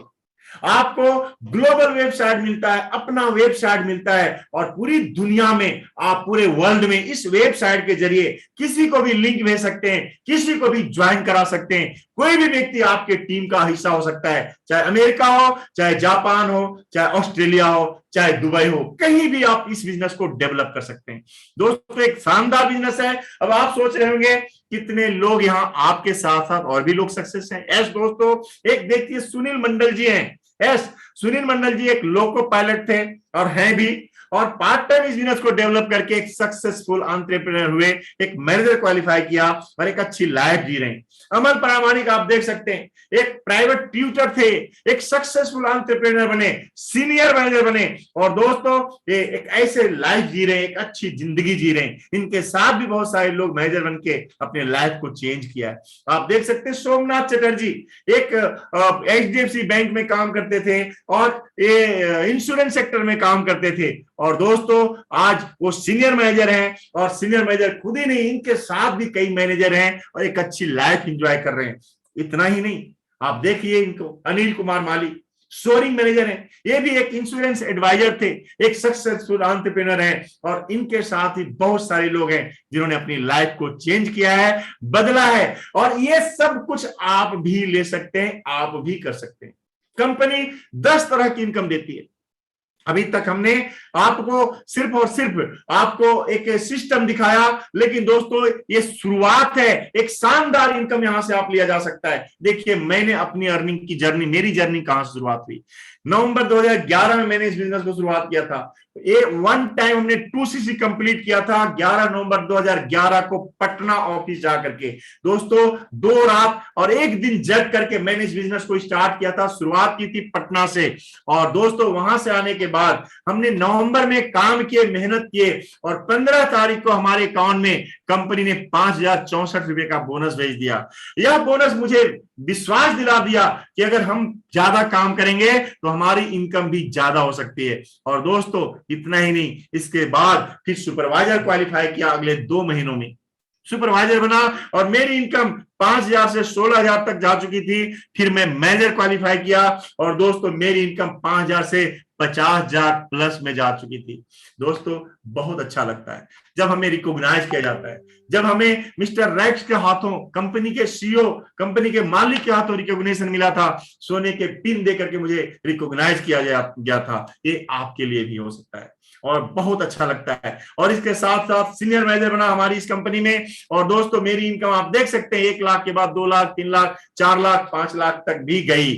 आपको ग्लोबल वेबसाइट मिलता है, अपना वेबसाइट मिलता है, और पूरी दुनिया में आप पूरे वर्ल्ड में इस वेबसाइट के जरिए किसी को भी लिंक भेज सकते हैं, किसी को भी ज्वाइन करा सकते हैं। कोई भी व्यक्ति आपके टीम का हिस्सा हो सकता है, चाहे अमेरिका हो, चाहे जापान हो, चाहे ऑस्ट्रेलिया हो, चाहे दुबई हो, कहीं भी आप इस बिजनेस को डेवलप कर सकते हैं। दोस्तों एक शानदार बिजनेस है। अब आप सोच रहे होंगे कितने लोग यहाँ आपके साथ साथ और भी लोग सक्सेस हैं। यस दोस्तों, एक देखिए सुनील मंडल जी हैं। यस, सुनील मंडल जी एक लोको पायलट थे और हैं भी, और पार्ट टाइम इस बिजनेस को डेवलप करके एक सक्सेसफुल एंटरप्रेन्योर हुए, एक मैनेजर क्वालिफाई किया और एक अच्छी लाइफ जी रहे हैं। अमल प्रामाणिक आप देख सकते हैं, एक प्राइवेट ट्यूटर थे, एक सक्सेसफुल एंटरप्रेन्योर बने, सीनियर मैनेजर बने, और दोस्तों ये एक ऐसे लाइफ जी रहे हैं, एक अच्छी जिंदगी जी रहे हैं। इनके साथ भी बहुत सारे लोग मैनेजर बन के अपने लाइफ को चेंज किया है। आप देख सकते हैं सोमनाथ चटर्जी एक HDFC बैंक में काम करते थे और ये इंश्योरेंस सेक्टर में काम करते थे, और दोस्तों आज वो सीनियर मैनेजर हैं, और सीनियर मैनेजर खुद ही नहीं, इनके साथ भी कई मैनेजर हैं और एक अच्छी लाइफ एंजॉय कर रहे हैं। इतना ही नहीं, आप देखिए इनको, अनिल कुमार माली सोरिंग मैनेजर हैं, ये भी एक इंश्योरेंस एडवाइजर थे, एक सक्सेसफुल एंटरप्रेन्योर हैं, और इनके साथ ही बहुत सारे लोग हैं जिन्होंने अपनी लाइफ को चेंज किया है, बदला है। और ये सब कुछ आप भी ले सकते हैं, आप भी कर सकते हैं। कंपनी 10 तरह की इनकम देती है। अभी तक हमने आपको सिर्फ और सिर्फ आपको एक सिस्टम दिखाया, लेकिन दोस्तों ये शुरुआत है, एक शानदार इनकम यहां से आप लिया जा सकता है। देखिए मैंने अपनी अर्निंग की जर्नी, मेरी जर्नी कहां से शुरुआत हुई। नवंबर 2011 में मैंने इस बिजनेस को शुरुआत किया था। वन टाइम हमने 2 सीसी कंप्लीट किया था 11 नवंबर 2011 को पटना ऑफिस जाकर के। दोस्तों 2 रात और 1 दिन जग करके मैंने इस बिजनेस को स्टार्ट किया था। शुरुआत की थी पटना से, और दोस्तों वहां से आने के बाद हमने नवंबर में काम किए, मेहनत किए, और 15 तारीख को हमारे अकाउंट में कंपनी ने 5,064 रुपए का बोनस भेज दिया। यह बोनस मुझे विश्वास दिला दिया कि अगर हम ज्यादा काम करेंगे तो हमारी इनकम भी ज्यादा हो सकती है। और दोस्तों इतना ही नहीं, इसके बाद फिर सुपरवाइजर क्वालिफाई किया, अगले 2 महीनों में सुपरवाइजर बना और मेरी इनकम 5,000 से 16,000 तक जा चुकी थी। फिर मैं मैनेजर क्वालिफाई किया और दोस्तों मेरी इनकम 5,000 से 50,000 प्लस में जा चुकी थी। दोस्तों बहुत अच्छा लगता है जब हमें रिकॉग्नाइज किया जाता है, जब हमें मिस्टर रैक्स के हाथों, कंपनी के CEO, कंपनी के मालिक के हाथों रिकॉग्निशन मिला था, सोने के पिन देकर के मुझे रिकॉग्नाइज किया गया था। ये आपके लिए भी हो सकता है और बहुत अच्छा लगता है। और इसके साथ साथ सीनियर मैनेजर बना हमारी इस कंपनी में, और दोस्तों मेरी इनकम आप देख सकते हैं 1 लाख के बाद 2 लाख, 3 लाख, 4 लाख, 5 लाख तक भी गई।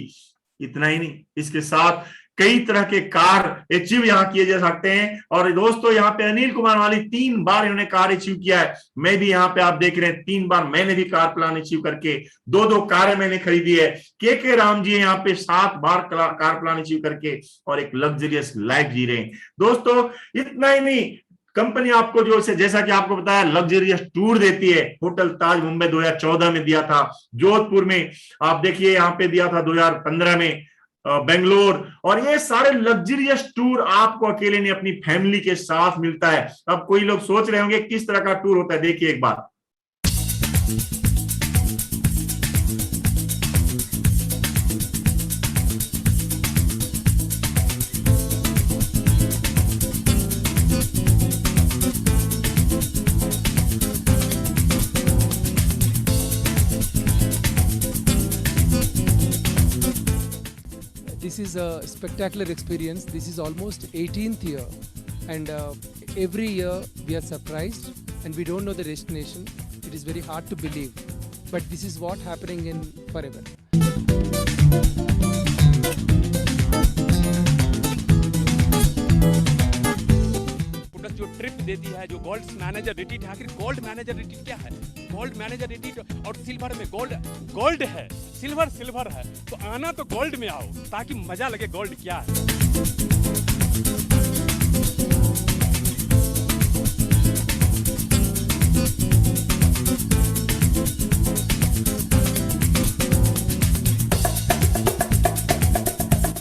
इतना ही नहीं, इसके साथ कई तरह के कार अचीव यहाँ किए जा सकते हैं। और दोस्तों यहाँ पे अनिल कुमार माली 3 बार इन्होंने कार अचीव किया है। मैं भी यहाँ पे आप देख रहे हैं 3 बार मैंने भी कार प्लान अचीव करके 2-2 कारें मैंने खरीदी है। के राम जी यहाँ पे 7 बार कार प्लान अचीव करके और एक लग्जरियस लाइफ जी रहे हैं। दोस्तों इतना ही नहीं, कंपनी आपको जो से जैसा कि आपको बताया लग्जरियस टूर देती है। होटल ताज मुंबई 2014 में दिया था, जोधपुर में आप देखिए यहाँ पे दिया था 2015 में, बेंगलोर। और ये सारे लग्जरियस टूर आपको अकेले नहीं अपनी फैमिली के साथ मिलता है। अब कोई लोग सोच रहे होंगे किस तरह का टूर होता है, देखिए एक बार। This is a spectacular experience. This is almost 18th year, and every year we are surprised and we don't know the destination. It is very hard to believe, but this is what happening in forever. Product जो trip देती है, जो gold manager retreat है, आखिर gold manager retreat क्या है? Gold manager retreat और silver में गोल्ड है, सिल्वर है, तो आना तो गोल्ड में आओ ताकि मजा लगे गोल्ड क्या है।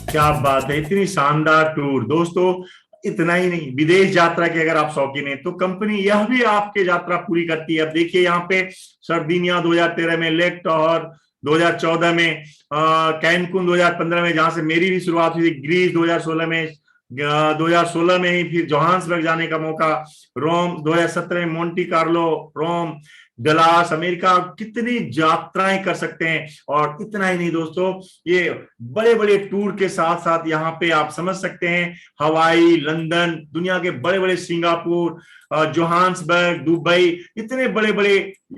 क्या बात है, इतनी शानदार टूर। दोस्तों इतना ही नहीं, विदेश यात्रा के अगर आप शौकीन हैं तो कंपनी यह भी आपके यात्रा पूरी करती है। अब देखिए यहाँ पे सर्दिनिया 2013 में, लेक टॉर 2014 में, कैनकुन 2015 में जहां से मेरी भी शुरुआत हुई थी, ग्रीस 2016 में, 2016 में ही फिर जोहान्सबर्ग जाने का मौका, रोम 2017 में, मोंटी कार्लो, रोम, डलास, अमेरिका, कितनी यात्राएं कर सकते हैं। और इतना ही नहीं दोस्तों, ये बड़े बड़े टूर के साथ साथ यहाँ पे आप समझ सकते हैं हवाई, लंदन, दुनिया के बड़े बड़े, सिंगापुर, जोहान्सबर्ग, दुबई, इतने बड़े बड़े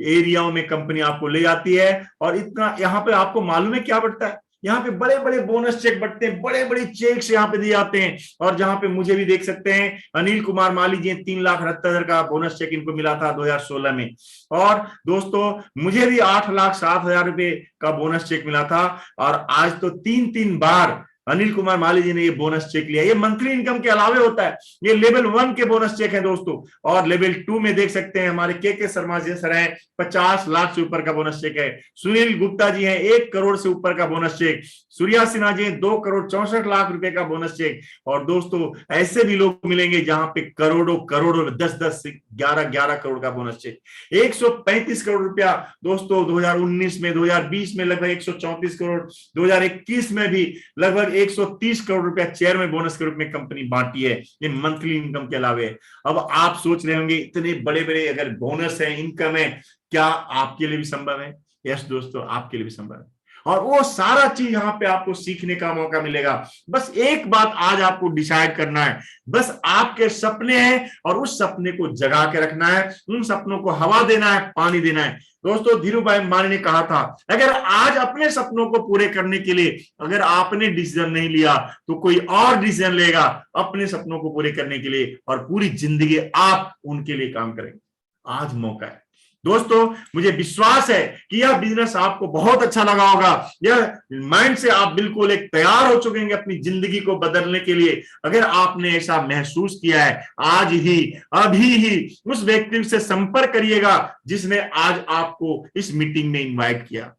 एरियाओं में कंपनी आपको ले जाती है। और इतना यहाँ पे आपको मालूम है क्या बढ़ता है, यहाँ पे बड़े बड़े बोनस चेक बढ़ते हैं, बड़े बड़े चेक्स यहाँ पे दिए जाते हैं। और जहां पे मुझे भी देख सकते हैं अनिल कुमार माली जी 3,78,000 का बोनस चेक इनको मिला था 2016 में। और दोस्तों मुझे भी 8,07,000 रुपए का बोनस चेक मिला था। और आज तो 3-3 बार अनिल कुमार माली जी ने ये बोनस चेक लिया। ये मंथली इनकम के अलावे होता है, ये लेवल 1 के बोनस चेक है दोस्तों। और लेवल 2 में देख सकते हैं हमारे के शर्मा जी सर हैं, 50 लाख से ऊपर का बोनस चेक है। सुनील गुप्ता जी हैं, 1 करोड़ से ऊपर का बोनस चेक। सूर्या सिन्हा जी 2 करोड़ 64 लाख रुपए का बोनस चेक। और दोस्तों ऐसे भी लोग मिलेंगे जहां पे करोड़ों करोड़ों, 10-10 से 11-11 करोड़ का बोनस चेक। 135 करोड़ रुपया दोस्तों 2019 में, 2020 में लगभग 134 करोड़, 2021 में भी लगभग 130 करोड़ रुपया चेयर में बोनस के रूप में कंपनी बांटी है। ये मंथली इनकम के अलावे। अब आप सोच रहे होंगे इतने बड़े बड़े अगर बोनस है, इनकम है, क्या आपके लिए भी संभव है? यस दोस्तों, आपके लिए भी संभव है। और वो सारा चीज यहाँ पे आपको सीखने का मौका मिलेगा। बस एक बात आज आपको डिसाइड करना है, बस आपके सपने हैं और उस सपने को जगा के रखना है, उन सपनों को हवा देना है, पानी देना है। दोस्तों धीरूभाई अंबानी ने कहा था, अगर आज अपने सपनों को पूरे करने के लिए अगर आपने डिसीजन नहीं लिया तो कोई और डिसीजन लेगा अपने सपनों को पूरे करने के लिए, और पूरी जिंदगी आप उनके लिए काम करेंगे। आज मौका है दोस्तों, मुझे विश्वास है कि यह बिजनेस आपको बहुत अच्छा लगा होगा। यह माइंड से आप बिल्कुल एक तैयार हो चुके हैं अपनी जिंदगी को बदलने के लिए। अगर आपने ऐसा महसूस किया है, आज ही अभी ही उस व्यक्ति से संपर्क करिएगा जिसने आज आपको इस मीटिंग में इनवाइट किया।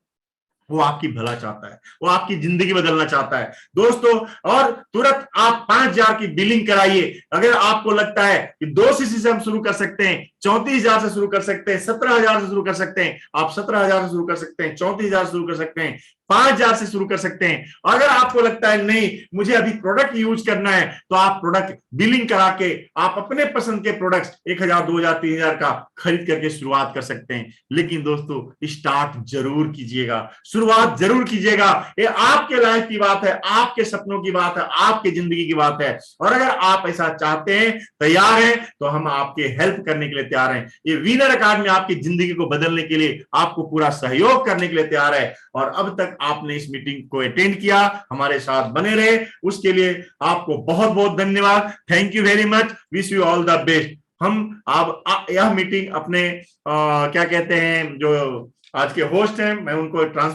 वो आपकी भला चाहता है, वो आपकी जिंदगी बदलना चाहता है दोस्तों। और तुरंत आप 5,000 की बिलिंग कराइए। अगर आपको लगता है कि 2 सीसी से हम शुरू कर सकते हैं, 34,000 से शुरू कर सकते हैं, 17,000 से शुरू कर सकते हैं, आप 17,000 से शुरू कर सकते हैं, 34,000 से शुरू कर सकते हैं, 5,000 से शुरू कर सकते हैं। अगर आपको लगता है नहीं मुझे अभी प्रोडक्ट यूज करना है, तो आप प्रोडक्ट बिलिंग करा के आप अपने पसंद के प्रोडक्ट्स 1,000, 2,000, 3,000 का खरीद करके शुरुआत कर सकते हैं। लेकिन दोस्तों स्टार्ट जरूर कीजिएगा, शुरुआत जरूर कीजिएगा। ये आपके लाइफ की बात है, आपके सपनों की बात है, आपके जिंदगी की बात है। और अगर आप ऐसा चाहते हैं, तैयार हैं, तो हम आपके हेल्प करने के लिए तैयार हैं। ये विनर अकादमी आपकी जिंदगी को बदलने के लिए आपको पूरा सहयोग करने के लिए तैयार है। और अब तक आपने इस मीटिंग को अटेंड किया, हमारे साथ बने रहे, उसके लिए आपको बहुत बहुत धन्यवाद। Thank you very much, wish you all the best. हम अब यह मीटिंग अपने क्या कहते हैं, जो आज के होस्ट हैं, मैं उनको ट्रांसफर